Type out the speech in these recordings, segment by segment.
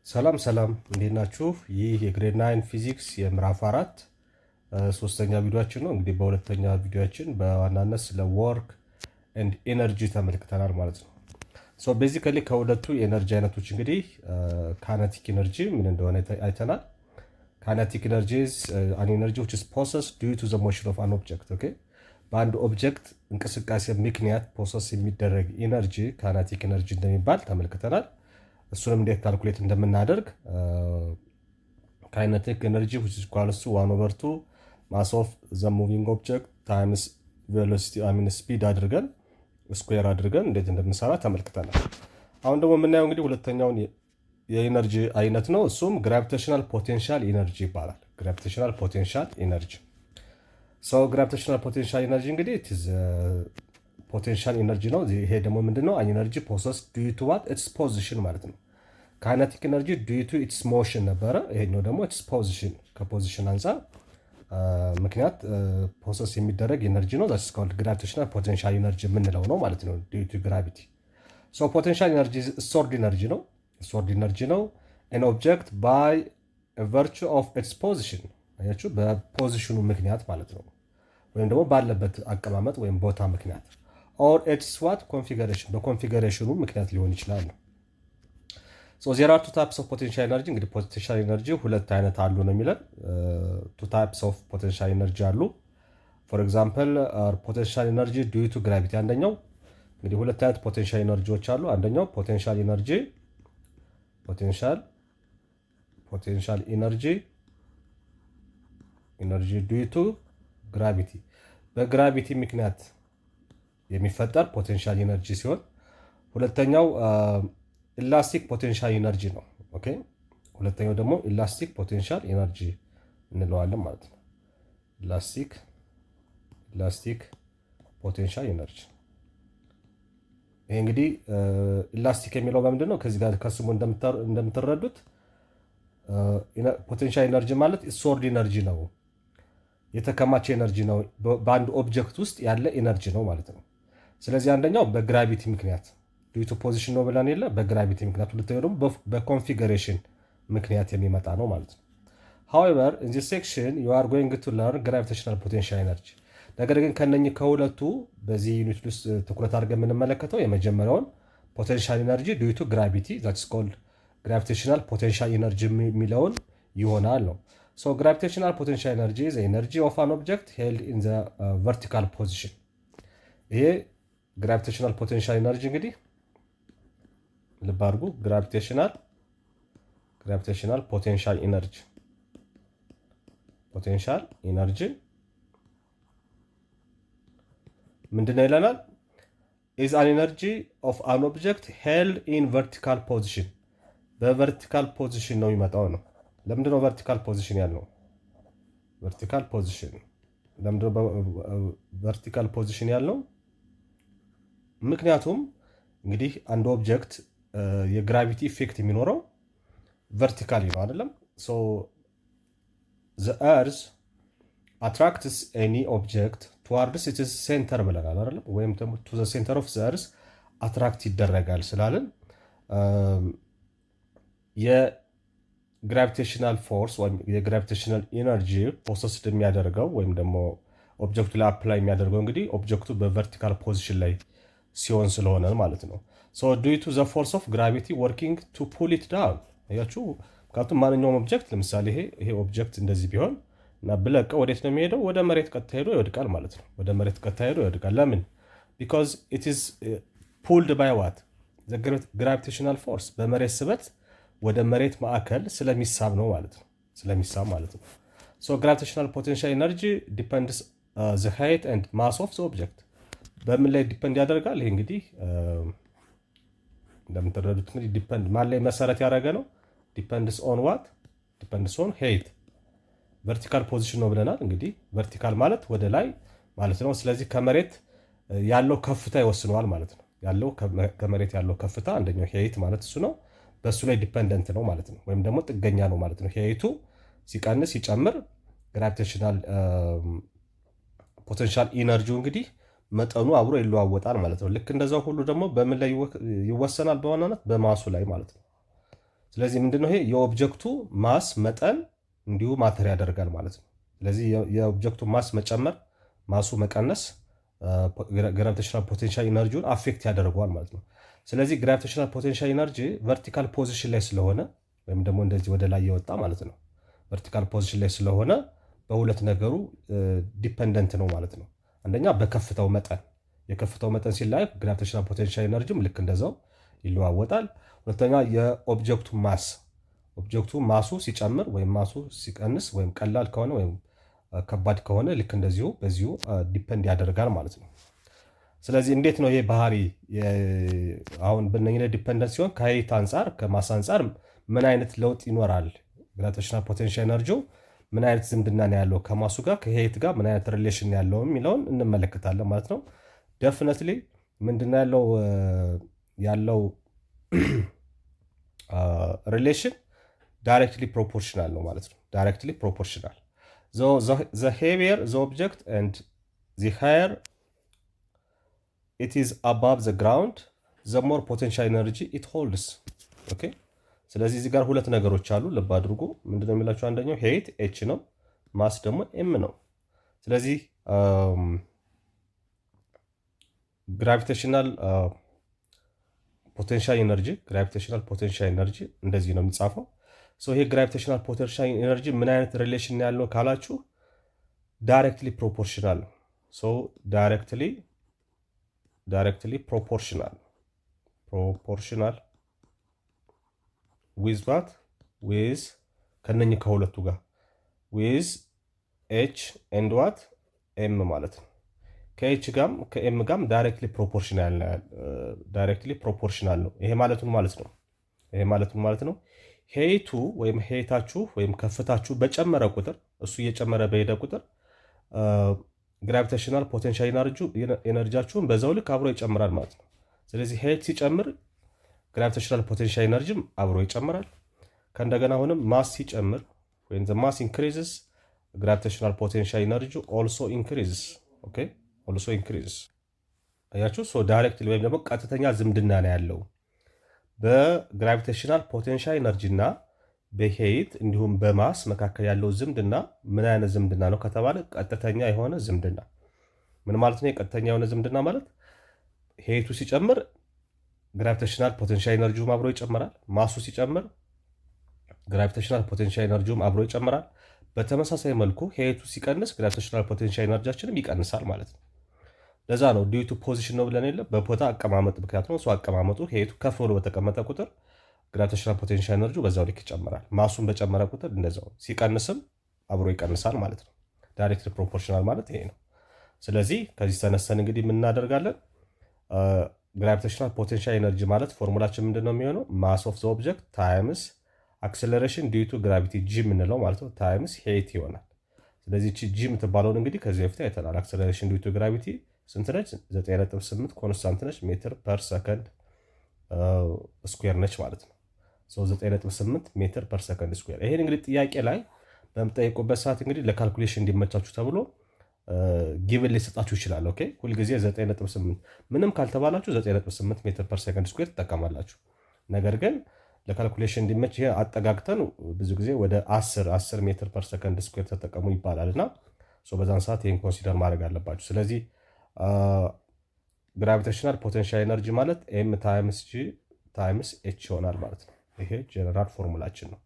ሰላም ሰላም እንዴት ናችሁ? ይህ የግሬድ 9 ፊዚክስ የምዕራፍ 4 ሶስተኛ ቪዲዮአችን ነው። እንግዲህ በሁለተኛ ቪዲዮአችን በዋናነት ስለ ወርክ ኤንድ ኤነርጂ ተመልክተናል ማለት ነው። ሶ ቤዚካሊ ከሁለቱ የኤነርጂ አይነቶች እንግዲህ ካይነቲክ ኤነርጂ ምን እንደሆነ አይተናል። ካይነቲክ ኤነርጂ is an energy which is possessed due to the motion of an object. ኦኬ በአንድ ኦብጀክት እንቅስቃሴ ምክንያት ፖሰስ የሚደረግ ኤነርጂ ካይነቲክ ኤነርጂ እንደሚባል ተመልክተናል። እሱንም እንዴት ካልኩሌት እንደምናደርግ ካይነቲክ ኤነርጂ which is equals to 1/2 mass of the moving object times velocity speed አድርገን ስኩዌር አድርገን እንዴት እንደምንሰራ ተመልክተናል። አሁን ደግሞ የምናየው እንግዲህ ሁለተኛውን የኤነርጂ አይነት ነው። እሱም ግራቪቴሽናል ፖቴንሻል ኤነርጂ ይባላል። ግራቪቴሽናል ፖቴንሻል ኤነርጂ ግራቪቴሽናል ፖቴንሻል ኤነርጂ እንግዲህ ፖቴንሻል ኤነርጂ ነው። ይሄ ደግሞ ምንድነው? ኤነርጂ ፖሰስ ዲዩ ቱ ዋት ኢትስ ፖዚሽን ማለት ነው። ካይነቲክ ኤነርጂ ዲዩ ቱ ኢትስ ሞሽን ነበረ። ይሄኛው ደግሞ ኢትስ ፖዚሽን ከፖዚሽን አንፃር ምክንያት ፖሰስ የሚደረግ ኤነርጂ ነው። ዛትስ ኮልድ ግራቪቴሽናል ፖቴንሻል ኤነርጂ የምንለው ነው ማለት ነው። ዲዩ ቱ ግራቪቲ ፖቴንሻል ኤነርጂ ስቶርድ ኤነርጂ ነው። ስቶርድ ኤነርጂ ነው an object by a virtue of its position አያችሁ፣ በፖዚሽኑ ምክንያት ማለት ነው። ወይም ደግሞ ባለበት አቀማመጥ ወይም ቦታ ምክንያት or its what configuration በኮንፊገሬሽኑ ምክንያት ሊሆን ይችላል ነው። there are two types of potential energy እንግዲህ ፖቴንሻል ኤነርጂ ሁለት አይነት አሉ ነው የሚለን። two types of potential energy አሉ። for example potential energy due to gravity አንደኛው እንግዲህ ሁለት አይነት ፖቴንሻል ኤነርጂዎች አሉ። አንደኛው ፖቴንሻል ኤነርጂ due to gravity በግራቪቲ ምክንያት የሚፈጠር ፖቴንሻል ኤነርጂ ሲሆን ሁለተኛው ኢላስቲክ ፖቴንሻል ኤነርጂ ነው። ኦኬ ሁለተኛው ደግሞ ኢላስቲክ ፖቴንሻል ኤነርጂ እንለዋለን ማለት ነው። ኢላስቲክ ፖቴንሻል ኤነርጂ ይሄ እንግዲህ ኢላስቲክ የሚለው በምንድን ነው? ከዚህ ጋር ከስሙ እንደምትረዱት ፖቴንሻል ኤነርጂ ማለት ሶርድ ኤነርጂ ነው፣ የተከማቸ ኤነርጂ ነው፣ በአንድ ኦብጀክት ውስጥ ያለ ኤነርጂ ነው ማለት ነው። ስለዚህ አንደኛው በግራቪቲ ምክንያት ዲዩ ቱ ፖዚሽን ነው ብለን የለ በግራቪቲ ምክንያት፣ ሁለተኛው ደግሞ በኮንፊገሬሽን ምክንያት የሚመጣ ነው ማለት ነው። however in this section you are going to learn gravitational potential energy ነገር ግን ከነኚህ ከሁለቱ በዚህ ዩኒት ውስጥ ትኩረት አድርገን የምንመለከተው የመጀመሪያውን ፖቴንሻል ኤነርጂ ዲዩ ቱ ግራቪቲ that's called gravitational potential energy የሚለውን ይሆናል ነው። so gravitational potential energy is the energy of an object held in the vertical position ይሄ ግራቪቴሽናል ፖቴንሻል ኤነርጂ እንግዲህ ልብ አድርጉ። ግራቪቴሽናል ፖቴንሻል ኤነርጂ ምንድነው ይለናል? is an energy of an object held in vertical position በቨርቲካል ፖዚሽን ነው የሚመጣው ነው። ለምንድነው ቨርቲካል ፖዚሽን ያለው? ቨርቲካል ፖዚሽን ያለው ምክንያቱም እንግዲህ አንድ ኦብጀክት የግራቪቲ ኢፌክት የሚኖረው ቨርቲካሊ ነው አይደለም? so the earth attracts any object towards its center ብለናል አይደለም? ወይም to the center of the earth አትራክት ይደረጋል ስላልን የግራቪቴሽናል ፎርስ ወይም የግራቪቴሽናል ኢነርጂ ፖሰስድ የሚያደርገው ወይም ደግሞ ኦብጀክቱ ላይ አፕላይ የሚያደርገው እንግዲህ ኦብጀክቱ በቨርቲካል ፖዚሽን ላይ ሲሆን ስለሆነ ማለት ነው። so due to the force of gravity working to pull it down አያችሁ፣ ምክንያቱም ማንኛውም ኦብጀክት ለምሳሌ ይሄ ኦብጀክት እንደዚህ ቢሆን እና ብለቀው ወዴት ነው የሚሄደው? ወደ መሬት ቀጥታ ሄዶ ይወድቃል ማለት ነው። ለምን? because it is pulled by what the gravitational force በመሬት ስበት ወደ መሬት ማዕከል ስለሚሳብ ማለት ነው። so gravitational potential energy depends the height and mass of the object በምን ላይ ዲፔንድ ያደርጋል? ይሄ እንግዲህ እንደምትረዱት እንግዲህ ዲፔንድ ማን ላይ መሰረት ያደረገ ነው? ዲፔንድስ ኦን height ቨርቲካል ፖዚሽን ነው ብለናል። እንግዲህ ቨርቲካል ማለት ወደ ላይ ማለት ነው። ስለዚህ ከመሬት ያለው ከፍታ ይወስነዋል ማለት ነው። ከመሬት ያለው ከፍታ አንደኛው height ማለት እሱ ነው። በሱ ላይ ዲፔንደንት ነው ማለት ነው፣ ወይም ደግሞ ጥገኛ ነው ማለት ነው። height ሲቀንስ ሲጨምር ግራቪቴሽናል ፖቴንሻል ኢነርጂው እንግዲህ መጠኑ አብሮ ይለዋወጣል ማለት ነው። ልክ እንደዛው ሁሉ ደግሞ በምን ላይ ይወሰናል? በዋናነት በማሱ ላይ ማለት ነው። ስለዚህ ምንድነው ይሄ የኦብጀክቱ ማስ መጠን እንዲሁ ማተር ያደርጋል ማለት ነው። ስለዚህ የኦብጀክቱ ማስ መጨመር፣ ማሱ መቀነስ ግራቪቴሽናል ፖቴንሻል ኢነርጂውን አፌክት ያደርገዋል ማለት ነው። ስለዚህ ግራቪቴሽናል ፖቴንሻል ኢነርጂ ቨርቲካል ፖዚሽን ላይ ስለሆነ ወይም ደግሞ እንደዚህ ወደ ላይ የወጣ ማለት ነው። ቨርቲካል ፖዚሽን ላይ ስለሆነ በሁለት ነገሩ ዲፐንደንት ነው ማለት ነው። አንደኛ በከፍታው መጠን፣ የከፍታው መጠን ሲላይ ግራቪቴሽናል ፖቴንሻል ኢነርጂም ልክ እንደዛው ይለዋወጣል። ሁለተኛ የኦብጀክቱ ማስ፣ ኦብጀክቱ ማሱ ሲጨምር ወይም ማሱ ሲቀንስ ወይም ቀላል ከሆነ ወይም ከባድ ከሆነ ልክ እንደዚሁ በዚሁ ዲፐንድ ያደርጋል ማለት ነው። ስለዚህ እንዴት ነው ይሄ ባህሪ አሁን በእነኝህ ላይ ዲፐንደንት ሲሆን ከሀይት አንጻር ከማስ አንጻር ምን አይነት ለውጥ ይኖራል? ግራቪቴሽናል ፖቴንሻል ኤነርጂው ምን አይነት ዝምድና ነው ያለው ከማሱ ጋር ከሄይት ጋር ምን አይነት ሪሌሽን ያለው የሚለውን እንመለከታለን ማለት ነው። ደፍነትሊ ምንድነው ያለው ሪሌሽን ዳይሬክትሊ ፕሮፖርሽናል ነው ማለት ነው። ዳይሬክትሊ ፕሮፖርሽናል the heavier the object and the higher it is above the ground the more potential energy it holds ኦኬ። ስለዚህ እዚህ ጋር ሁለት ነገሮች አሉ፣ ልብ አድርጉ። ምንድነው የሚላቸው? አንደኛው ሄይት ኤች ነው፣ ማስ ደግሞ ኤም ነው። ስለዚህ ግራቪቴሽናል ፖቴንሻል ኤነርጂ እንደዚህ ነው የሚጻፈው። ይሄ ግራቪቴሽናል ፖቴንሻል ኤነርጂ ምን አይነት ሪሌሽን ያለው ካላችሁ ዳይሬክትሊ ፕሮፖርሽናል ነው። ዳይሬክትሊ ፕሮፖርሽናል ዊዝ ዋት ዊዝ ከነኚህ ከሁለቱ ጋር ዊዝ ኤች ኤንድ ዋት ኤም ማለት ነው። ከኤች ጋም ከኤም ጋም ዳይሬክትሊ ፕሮፖርሽናል ነው። ይሄ ማለት ነው ሄይቱ ወይም ሄይታችሁ ወይም ከፍታችሁ በጨመረ ቁጥር እሱ እየጨመረ በሄደ ቁጥር ግራቪቴሽናል ፖቴንሻል ኤነርጂያችሁን በዛው ልክ አብሮ ይጨምራል ማለት ነው። ስለዚህ ሄይት ሲጨምር ግራቪቴሽናል ፖቴንሻል ኤነርጂም አብሮ ይጨምራል። ከእንደገና አሁንም ማስ ሲጨምር ወይም ዘ ማስ ኢንክሪዝስ ግራቪቴሽናል ፖቴንሻል ኤነርጂ ኦልሶ ኢንክሪዝስ። ኦኬ ኦልሶ ኢንክሪዝስ። አያችሁ ሶ ዳይሬክትሊ ወይም ደግሞ ቀጥተኛ ዝምድና ነው ያለው በግራቪቴሽናል ፖቴንሻል ኤነርጂ እና በሄይት እንዲሁም በማስ መካከል ያለው ዝምድና ምን አይነት ዝምድና ነው ከተባለ ቀጥተኛ የሆነ ዝምድና። ምን ማለት ነው? የቀጥተኛ የሆነ ዝምድና ማለት ሄይቱ ሲጨምር ግራቪቴሽናል ፖቴንሻል ኤነርጂውም አብሮ ይጨምራል። ማሱ ሲጨምር ግራቪቴሽናል ፖቴንሻል ኤነርጂውም አብሮ ይጨምራል። በተመሳሳይ መልኩ ሄይቱ ሲቀንስ ግራቪቴሽናል ፖቴንሻል ኤነርጂያችንም ይቀንሳል ማለት ነው። ለዛ ነው ዲዩ ቱ ፖዚሽን ነው ብለን የለ በቦታ አቀማመጥ ምክንያት ነው። እሱ አቀማመጡ ሄይቱ ከፍ ብሎ በተቀመጠ ቁጥር ግራቪቴሽናል ፖቴንሻል ኤነርጂ በዛው ልክ ይጨምራል። ማሱን በጨመረ ቁጥር እንደዛው ሲቀንስም አብሮ ይቀንሳል ማለት ነው። ዳይሬክትሊ ፕሮፖርሽናል ማለት ይሄ ነው። ስለዚህ ከዚህ ተነስተን እንግዲህ ምን እናደርጋለን? ግራቪቴሽናል ፖቴንሻል ኤነርጂ ማለት ፎርሙላችን ምንድን ነው የሚሆነው? ማስ ኦፍ ዘ ኦብጀክት ታይምስ አክሰለሬሽን ዲዩ ቱ ግራቪቲ ጂ የምንለው ማለት ነው ታይምስ ሄይት ይሆናል። ስለዚህ ጂ የምትባለውን እንግዲህ ከዚህ በፊት አይተናል። አክሰለሬሽን ዲዩ ቱ ግራቪቲ ስንት ነች? 9.8 ኮንስታንት ነች፣ ሜትር ፐር ሰከንድ ስኩዌር ነች ማለት ነው። 9.8 ሜትር ፐር ሰከንድ ስኩዌር። ይሄን እንግዲህ ጥያቄ ላይ በምጠይቁበት ሰዓት እንግዲህ ለካልኩሌሽን እንዲመቻችሁ ተብሎ ጊቭን ሊሰጣችሁ ይችላል። ኦኬ ሁልጊዜ 9.8 ምንም ካልተባላችሁ 9.8 ሜትር ፐር ሰከንድ ስኩዌር ትጠቀማላችሁ። ነገር ግን ለካልኩሌሽን እንዲመች ይሄ አጠጋግተን ብዙ ጊዜ ወደ 10 ሜትር ፐር ሰከንድ ስኩዌር ተጠቀሙ ይባላል እና በዛን ሰዓት ይህን ኮንሲደር ማድረግ አለባችሁ። ስለዚህ ግራቪቴሽናል ፖቴንሻል ኤነርጂ ማለት ኤም ታይምስ ጂ ታይምስ ኤች ይሆናል ማለት ነው። ይሄ ጀነራል ፎርሙላችን ነው።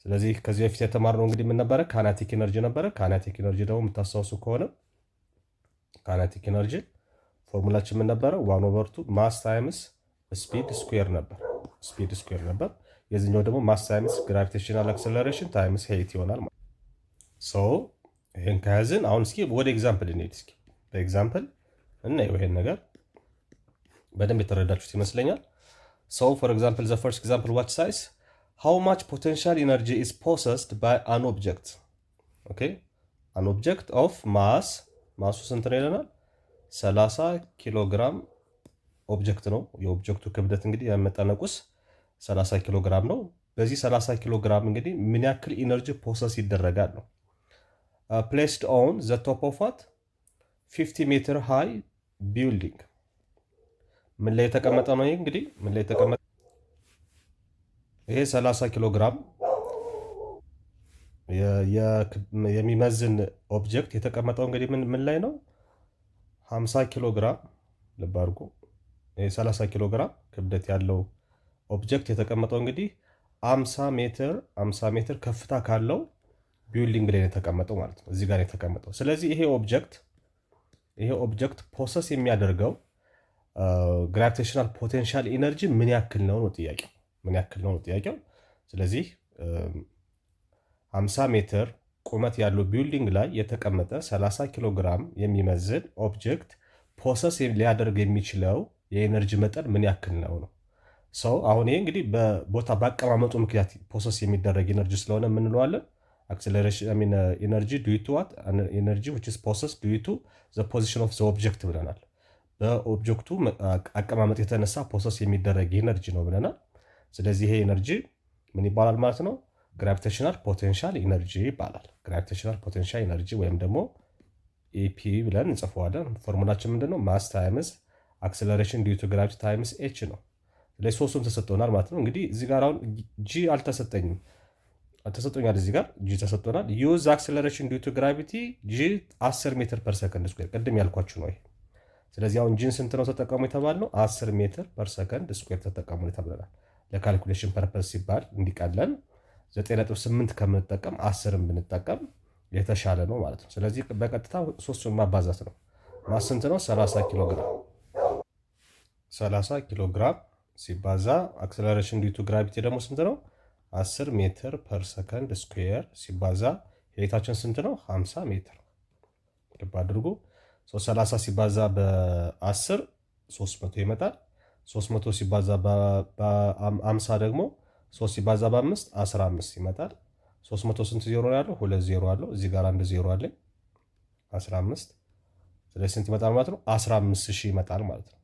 ስለዚህ ከዚህ በፊት የተማርነው እንግዲህ ምን ነበረ? ካይናቲክ ኤነርጂ ነበረ። ካይናቲክ ኤነርጂ ደግሞ የምታስታውሱ ከሆነ ካይናቲክ ኤነርጂ ፎርሙላችን ምን ነበረ? 1/2 ማስ ታይምስ ስፒድ ስኩዌር ነበር። የዚህኛው ደግሞ ማስ ታይምስ ግራቪቴሽናል አክሰለሬሽን ታይምስ ሄይት ይሆናል ማለት ነው። ይሄን ከያዝን አሁን እስኪ ወደ ኤግዛምፕል እንሄድ። እስኪ በኤግዛምፕል እናየው። ይሄን ነገር በደንብ የተረዳችሁት ይመስለኛል። ፎር ኤግዛምፕል ዘ ፈርስት ኤግዛምፕል ዋች ሳይዝ ሃው ማች ፖቴንሻል ኢነርጂ ኢዝ ፖሰስድ ባይ አን ኦብጀክት። ኦኬ አን ኦብጀክት ኦፍ ማሱ ስንት ነው ይለናል? 30 ኪሎ ግራም ኦብጀክት ነው። የኦብጀክቱ ክብደት እንግዲህ ያመጠነቁስ 30 ኪሎ ግራም ነው። በዚህ 30 ኪሎ ግራም እንግዲህ ምን ያክል ኢነርጂ ፖሰስ ይደረጋል ነው። ፕሌስድ ኦን ዘ ቶፕ ኦፍ ዋት 50 ሜትር ሃይ ቢልዲንግ። ምን ላይ የተቀመጠ ነው? ይሄ እንግዲህ ምን ላይ የተቀመጠ ይሄ 30 ኪሎ ግራም የሚመዝን ኦብጀክት የተቀመጠው እንግዲህ ምን ላይ ነው? 50 ኪሎ ግራም ልብ አድርጎ። ይሄ 30 ኪሎ ግራም ክብደት ያለው ኦብጀክት የተቀመጠው እንግዲህ 50 ሜትር ከፍታ ካለው ቢልዲንግ ላይ ነው የተቀመጠው ማለት ነው። እዚህ ጋር የተቀመጠው። ስለዚህ ይሄ ኦብጀክት ፖሰስ የሚያደርገው ግራቪቴሽናል ፖቴንሻል ኢነርጂ ምን ያክል ነው ጥያቄው። ምን ያክል ነው ጥያቄው። ስለዚህ 50 ሜትር ቁመት ያለው ቢልዲንግ ላይ የተቀመጠ 30 ኪሎ ግራም የሚመዝን ኦብጀክት ፖሰስ ሊያደርግ የሚችለው የኤነርጂ መጠን ምን ያክል ነው ነው። ሰው አሁን ይሄ እንግዲህ በቦታ በአቀማመጡ ምክንያት ፖሰስ የሚደረግ ኤነርጂ ስለሆነ የምንለዋለን አክሰለሬሽን ኤነርጂ ዲዩ ቱ ዋት ኤነርጂ ዊች ኢዝ ፖሰስ ዲዩ ቱ ዘ ፖዚሽን ኦፍ ዘ ኦብጀክት ብለናል። በኦብጀክቱ አቀማመጥ የተነሳ ፖሰስ የሚደረግ ኤነርጂ ነው ብለናል። ስለዚህ ይሄ ኤነርጂ ምን ይባላል ማለት ነው? ግራቪቴሽናል ፖቴንሻል ኢነርጂ ይባላል። ግራቪቴሽናል ፖቴንሻል ኢነርጂ ወይም ደግሞ ኢፒ ብለን እንጽፈዋለን። ፎርሙላችን ምንድነው? ማስ ታይምስ አክሰለሬሽን ዲዩ ቱ ግራቪቲ ታይምስ ኤች ነው። ስለዚህ ሶስቱም ተሰጥቶናል ማለት ነው። እንግዲህ እዚህ ጋር አሁን ጂ ተሰጥቶኛል። እዚህ ጋር ጂ ተሰጥቶናል። ዩዝ አክሰለሬሽን ዲዩ ቱ ግራቪቲ ጂ 10 ሜትር ፐር ሰከንድ ስኩዌር ቅድም ያልኳችሁ ነው ይሄ። ስለዚህ አሁን ጂን ስንት ነው ተጠቀሙ የተባልነው? 10 ሜትር ፐር ሰከንድ ስኩዌር ተጠቀሙ ተብለናል። ለካልኩሌሽን ፐርፐስ ሲባል እንዲቀለን 9.8 ከምንጠቀም 10ን ብንጠቀም የተሻለ ነው ማለት ነው። ስለዚህ በቀጥታ ሶስቱን ማባዛት ነው። ማስ ስንት ነው? 30 ኪሎ ግራም 30 ኪሎ ግራም ሲባዛ አክሰለሬሽን ዲዩ ቱ ግራቪቲ ደግሞ ስንት ነው? 10 ሜትር ፐር ሰከንድ ስኩዌር ሲባዛ ሄይታችን ስንት ነው? 50 ሜትር። ልብ አድርጉ። 30 ሲባዛ በ10 300 ይመጣል። 300 ሲባዛ በ50 ደግሞ 3 ሲባዛ በ5 15 ይመጣል። 300 ስንት ዜሮ ያለው? 2 ዜሮ አለው። እዚህ ጋር አንድ ዜሮ አለኝ 15። ስለዚህ ስንት ይመጣል ማለት ነው? 15000 ይመጣል ማለት ነው።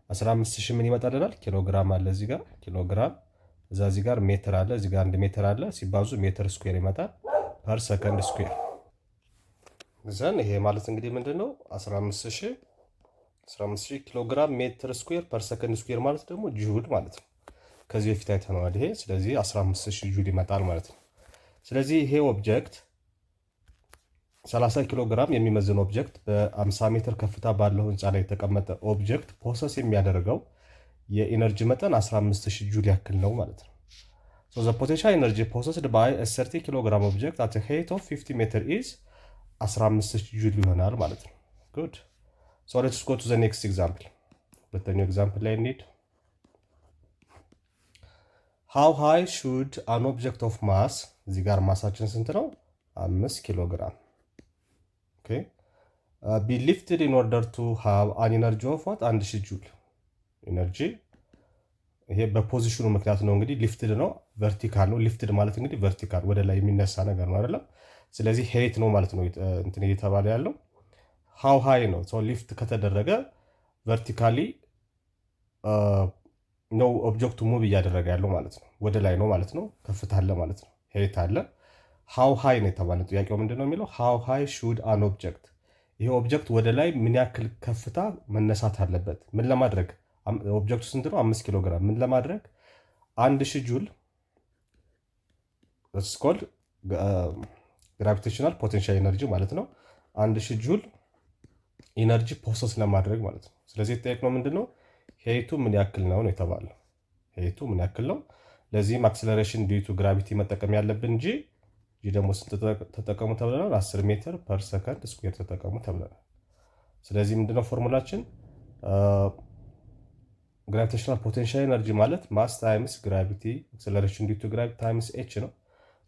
15000 ምን ይመጣልናል? ኪሎ ግራም አለ እዚህ ጋር ኪሎ ግራም፣ እዚህ ጋር ሜትር አለ፣ እዚህ ጋር 1 ሜትር አለ። ሲባዙ ሜትር ስኩዌር ይመጣል ፐር ሰከንድ ስኩዌር። ዘን ይሄ ማለት እንግዲህ ምንድነው? 15000 ኪሎ ግራም ሜትር ስኩዌር ፐር ሰከንድ ስኩዌር ማለት ደግሞ ጁል ማለት ነው። ከዚህ በፊት አይተነዋል ይሄ። ስለዚህ 15000 ጁል ይመጣል ማለት ነው። ስለዚህ ይሄ ኦብጀክት 30 ኪሎ ግራም የሚመዝን ኦብጀክት በ50 ሜትር ከፍታ ባለው ህንፃ ላይ የተቀመጠ ኦብጀክት ፖሰስ የሚያደርገው የኢነርጂ መጠን 15000 ጁል ያክል ነው ማለት ነው። So the potential energy possessed by a 30 ኪሎ ግራም ኦብጀክት at a height of 50 ሜትር is 15000 ጁል ይሆናል ማለት ነው። Good. So let's go to the next example. ሁለተኛው ኤግዛምፕል ላይ እንሂድ። How high should an object of mass እዚህ ጋር ማሳችን ስንት ነው? 5 ኪሎ ግራም be lifted in order to have an energy of what? 1000 ጁል ኢነርጂ። ይሄ በፖዚሽኑ ምክንያት ነው እንግዲህ ሊፍትድ ነው፣ ቨርቲካል ነው። ሊፍትድ ማለት እንግዲህ ቨርቲካል ወደ ላይ የሚነሳ ነገር ነው አይደለም። ስለዚህ ሄይት ነው ማለት ነው እንትን እየተባለ ያለው ሃው ሃይ ነው። ሶ ሊፍት ከተደረገ ቨርቲካሊ ነው ኦብጀክቱ ሙቭ እያደረገ ያለው ማለት ነው። ወደ ላይ ነው ማለት ነው። ከፍታ አለ ማለት ነው። ሄይት አለ። ሃው ሃይ ነው የተባለ። ጥያቄው ምንድን ነው የሚለው? ሃው ሃይ ሹድ አን ኦብጀክት፣ ይሄ ኦብጀክት ወደ ላይ ምን ያክል ከፍታ መነሳት አለበት? ምን ለማድረግ? ኦብጀክቱ ስንት ነው? 5 ኪሎ ግራም። ምን ለማድረግ? 1000 ጁል ስኮል ግራቪቴሽናል ፖቴንሻል ኤነርጂ ማለት ነው። 1000 ጁል ኢነርጂ ፖሰስ ለማድረግ ማለት ነው። ስለዚህ የተጠየቅነው ምንድን ነው? ሄይቱ ምን ያክል ነው ነው የተባለው። ሄይቱ ምን ያክል ነው? ለዚህም አክሰለሬሽን ዲዩ ቱ ግራቪቲ መጠቀም ያለብን እንጂ ደግሞ ስንት ተጠቀሙ ተብለናል? 10 ሜትር ፐር ሰከንድ ስኩዌር ተጠቀሙ ተብለናል። ስለዚህ ምንድነው ፎርሙላችን? ግራቪቴሽናል ፖቴንሻል ኤነርጂ ማለት ማስ ታይምስ ግራቪቲ አክሰለሬሽን ዲዩ ቱ ግራቪቲ ታይምስ ኤች ነው።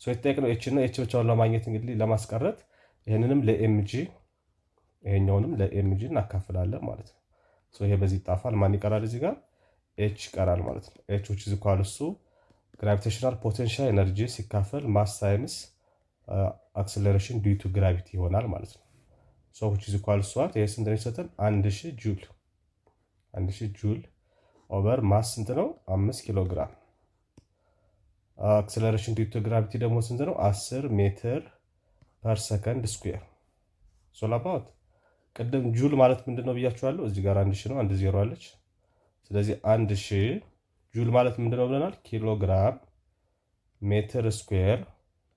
ሶ የተጠየቅነው ኤች ነው። ኤች ብቻውን ለማግኘት እንግዲህ ለማስቀረት ይሄንንም ለኤምጂ ይሄኛውንም ለኤምጂ እናካፍላለን ማለት ነው። ሶ ይሄ በዚህ ይጣፋል። ማን ይቀራል? እዚህ ጋር ኤች ይቀራል ማለት ነው። ኤች which is equal to ግራቪቴሽናል ፖቴንሻል ኤነርጂ ሲካፈል ማስ ታይምስ አክሰለሬሽን ዲዩ ቱ ግራቪቲ ይሆናል ማለት ነው። ሶ which is equal to what? ይሄ ስንት ነው የሚሰጠን? 1000 ጁል 1000 ጁል ኦቨር ማስ ስንት ነው? 5 ኪሎ ግራም። አክሰለሬሽን ዲዩ ቱ ግራቪቲ ደግሞ ስንት ነው? 10 ሜትር ፐር ሰከንድ ስኩዌር። ሶ ላባውት ቅድም ጁል ማለት ምንድነው ብያችኋለሁ። እዚህ ጋር 1000 ነው፣ አንድ ዜሮ አለች። ስለዚህ 1000 ጁል ማለት ምንድነው ብለናል? ኪሎ ግራም ሜትር ስኩዌር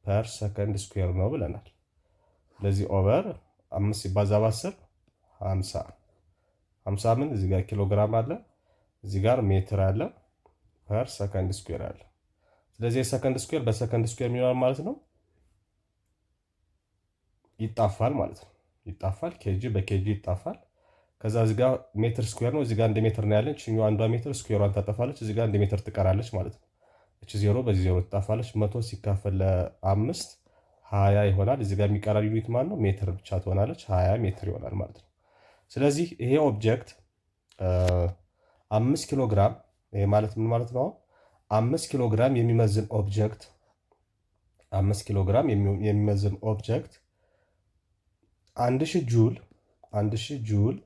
ፐር ሰከንድ ስኩዌር ነው ብለናል። ስለዚህ ኦቨር 5 ሲባዛ በ10 50 50 ምን እዚህ ጋር ኪሎ ግራም አለ፣ እዚህ ጋር ሜትር አለ፣ ፐር ሰከንድ ስኩዌር አለ። ስለዚህ የሰከንድ ስኩዌር በሰከንድ ስኩዌር የሚሆናል ማለት ነው ይጣፋል ማለት ነው። ይጣፋል፣ ኬጂ በኬጂ ይጣፋል። ከዛ እዚህ ጋር ሜትር ስኩዌር ነው፣ እዚህ ጋር 1 ሜትር ነው ያለን። እቺኛው አንዷ ሜትር ስኩዌሯን ታጠፋለች፣ እዚህ ጋር 1 ሜትር ትቀራለች ማለት ነው። እቺ 0 በዚህ 0 ትጣፋለች። 100 ሲካፈል ለ5 20 ይሆናል። እዚህ ጋር የሚቀራል ዩኒት ማለት ነው ሜትር ብቻ ትሆናለች፣ 20 ሜትር ይሆናል ማለት ነው። ስለዚህ ይሄ ኦብጀክት 5 ኪሎ ግራም፣ ይሄ ማለት ምን ማለት ነው? 5 ኪሎ ግራም የሚመዝን ኦብጀክት 5 ኪሎ ግራም የሚመዝን ኦብጀክት 1000 ጁል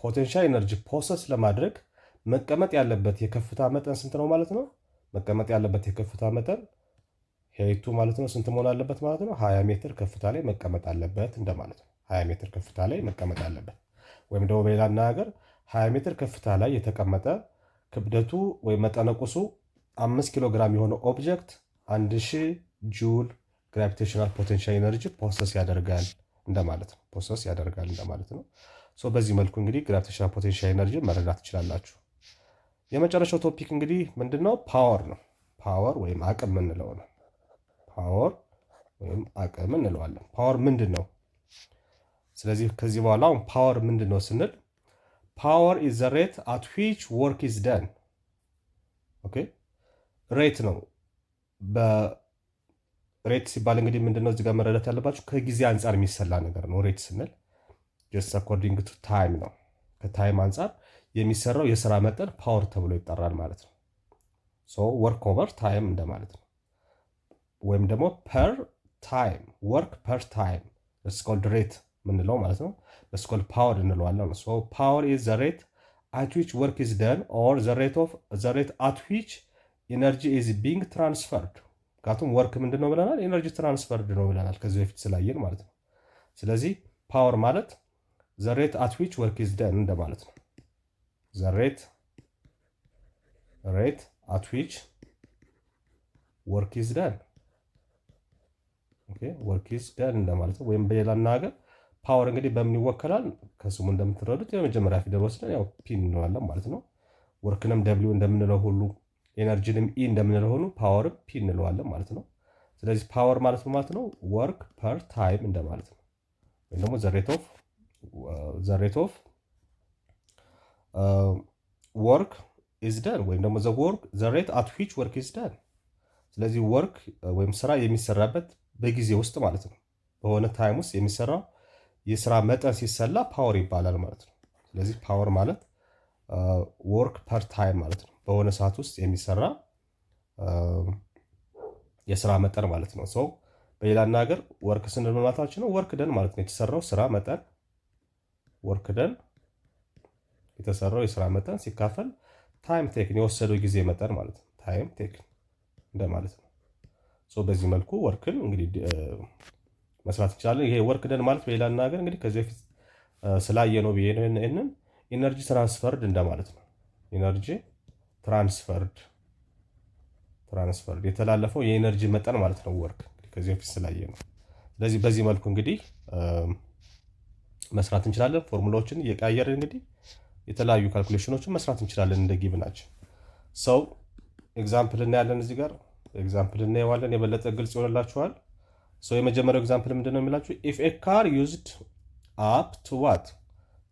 ፖቴንሻል ኤነርጂ ፕሮሰስ ለማድረግ መቀመጥ ያለበት የከፍታ መጠን ስንት ነው ማለት ነው? መቀመጥ ያለበት የከፍታ መጠን ሄይቱ ማለት ነው ስንት መሆን አለበት ማለት ነው? 20 ሜትር ከፍታ ላይ መቀመጥ አለበት እንደማለት ነው። 20 ሜትር ከፍታ ላይ መቀመጥ አለበት። ወይም ደግሞ በሌላ አነጋገር 20 ሜትር ከፍታ ላይ የተቀመጠ ክብደቱ ወይም መጠነቁሱ 5 ኪሎ ግራም የሆነ ኦብጀክት 1000 ጁል ግራቪቴሽናል ፖቴንሻል ኤነርጂ ፕሮሰስ ያደርጋል እንደማለት ነው። ፕሮሰስ ያደርጋል እንደማለት ነው። ሶ በዚህ መልኩ እንግዲህ ግራቪቴሽናል ፖቴንሻል ኤነርጂ መረዳት ትችላላችሁ። የመጨረሻው ቶፒክ እንግዲህ ምንድነው? ፓወር ነው። ፓወር ወይም አቅም እንለው ነው። ፓወር ወይም አቅም እንለዋለን። ፓወር ምንድን ነው? ስለዚህ ከዚህ በኋላ አሁን ፓወር ምንድን ነው ስንል ፓወር ኢዝ ዘ ሬት አት ዊች ወርክ ኢዝ ደን። ኦኬ ሬት ነው። በሬት ሲባል እንግዲህ ምንድነው እዚህ ጋር መረዳት ያለባችሁ ከጊዜ አንጻር የሚሰላ ነገር ነው። ሬት ስንል ጀስት አኮርዲንግ ቱ ታይም ነው። ከታይም አንጻር የሚሰራው የስራ መጠን ፓወር ተብሎ ይጠራል ማለት ነው። ሶ ወርክ ኦቨር ታይም እንደማለት ነው። ወይም ደግሞ ፐር ታይም ወርክ ፐር ታይም ስኮልድ ሬት ምንለው ማለት ነው። ስኮልድ ፓወር እንለዋለን። ሶ ፓወር ኢዝ ዘ ሬት አት ዊች ወርክ ኢዝ ደን ኦር ዘ ሬት አት ዊች ኢነርጂ ኢዝ ቢንግ ትራንስፈርድ። ምክንያቱም ወርክ ምንድን ነው ብለናል? ኤነርጂ ትራንስፈርድ ነው ብለናል ከዚህ በፊት ስላየን ማለት ነው። ስለዚህ ፓወር ማለት ዘ ሬት አት ዊች ወርክ ኢዝ ደን እንደማለት ነው። ዘ ሬት አት ዊች ወርክ ኢዝ ደን ወርክ ኢዝ ደን እንደማለት ነው። ወይም በሌላ አነጋገር ፓወር እንግዲህ በምን ይወከላል? ከስሙ እንደምትረዱት የመጀመሪያ ፊደል ወስደን ያው ፒ እንለዋለን ማለት ነው። ወርክንም ደብሊው እንደምንለው ሁሉ ኤነርጂንም ኢ እንደምንለው ሁሉ ፓወርም ፒ እንለዋለን ማለት ነው። ስለዚህ ፓወር ማለት ነው ማለት ነው ወርክ ፐር ታይም እንደማለት ነው። ወይም ደግሞ ዘ ሬት ኦፍ ወርክ ኢዝ ደን ወይም ደግሞ ዘ ሬት አት ዊች ወርክ ኢዝ ደን። ስለዚህ ወርክ ወይም ስራ የሚሰራበት በጊዜ ውስጥ ማለት ነው። በሆነ ታይም ውስጥ የሚሰራው የስራ መጠን ሲሰላ ፓወር ይባላል ማለት ነው። ስለዚህ ፓወር ማለት ወርክ ፐር ታይም ማለት ነው። በሆነ ሰዓት ውስጥ የሚሰራ የስራ መጠን ማለት ነው። ሰው በሌላ አነጋገር ወርክ ስንል ማለታችን ነው ወርክ ደን ማለት ነው። የተሰራው ስራ መጠን ወርክ ደን የተሰራው የስራ መጠን ሲካፈል ታይም ቴክን የወሰደው ጊዜ መጠን ማለት ነው። ታይም ቴክን እንደማለት ነው። በዚህ መልኩ ወርክን እንግዲህ መስራት እንችላለን። ይሄ ወርክ ደን ማለት በሌላ አነጋገር እንግዲህ ከዚህ በፊት ስላየ ነው ብዬ ይሄንን ኢነርጂ ትራንስፈርድ እንደማለት ነው። ኢነርጂ ትራንስፈርድ የተላለፈው የኢነርጂ መጠን ማለት ነው። ወርክ ከዚህ በፊት ስላየ ነው። ስለዚህ በዚህ መልኩ እንግዲህ መስራት እንችላለን። ፎርሙላዎችን እየቀያየርን እንግዲህ የተለያዩ ካልኩሌሽኖችን መስራት እንችላለን እንደ ጊቭናችን። ሰው ኤግዛምፕል እናያለን። እዚህ ጋር ኤግዛምፕል እናየዋለን፣ የበለጠ ግልጽ ይሆንላችኋል። ሰው የመጀመሪያው ኤግዛምፕል ምንድን ነው የሚላችሁ? ኢፍ ኤ ካር ዩዝድ አፕ ቱ ዋት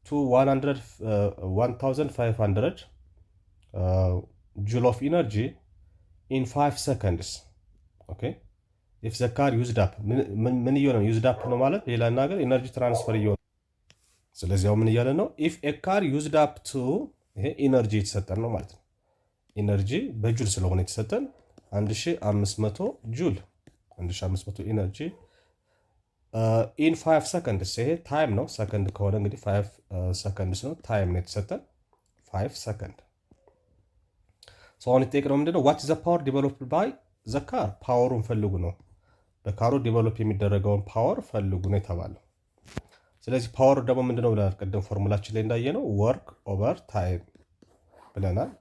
ቱ 1500 ጁል ኦፍ ኢነርጂ ኢን 5 ሰከንድስ። ኦኬ ኢፍ ዘ ካር ዩዝድ አፕ ምን እየሆነ ነው? ዩዝድ አፕ ነው ማለት ሌላ ነገር ኤነርጂ ትራንስፈር እየሆነ። ስለዚህ ያው ምን እያለ ነው? ኢፍ ኤ ካር ዩዝድ አፕ ቱ ይሄ ኢነርጂ የተሰጠን ነው ማለት ነው። ኢነርጂ በጁል ስለሆነ የተሰጠን 1500 ጁል 1500 ኢነርጂ ኢን 5 ሰከንድስ። ይሄ ታይም ነው። ሰከንድ ከሆነ እንግዲህ 5 ሰከንድስ ነው። ታይም ነው የተሰጠን 5 ሰከንድ። አሁን የተጠየቅነው ምንድነው? ዋት ዘ ፓወር ዲቨሎፕድ ባይ ዘ ካር። ፓወሩን ፈልጉ ነው። በካሩ ዲቨሎፕ የሚደረገውን ፓወር ፈልጉ ነው የተባለው። ስለዚህ ፓወር ደግሞ ምንድነው ብለናል? ቅድም ፎርሙላችን ላይ እንዳየነው ወርክ ኦቨር ታይም ብለናል።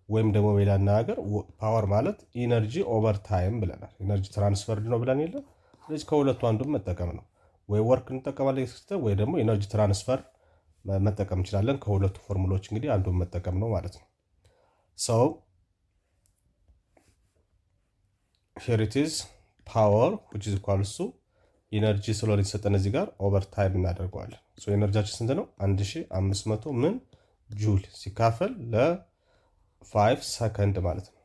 ወይም ደግሞ ሌላ አነጋገር ፓወር ማለት ኢነርጂ ኦቨር ታይም ብለናል። ኢነርጂ ትራንስፈርድ ነው ብለን የለ። ስለዚህ ከሁለቱ አንዱን መጠቀም ነው። ወይ ወርክ እንጠቀማለን ሲስተም ወይ ደግሞ ኢነርጂ ትራንስፈር መጠቀም እንችላለን። ከሁለቱ ፎርሙሎች እንግዲህ አንዱን መጠቀም ነው ማለት ነው። ሰው ሄር ኢት ኢዝ ፓወር ዊች ኢዝ ኢኳልስ ቱ ኢነርጂ ስለሆነ የተሰጠን እዚህ ጋር ኦቨር ታይም እናደርገዋለን። ኤነርጂያችን ስንት ነው? 1500 ምን ጁል ሲካፈል ለ5 ሰከንድ ማለት ነው።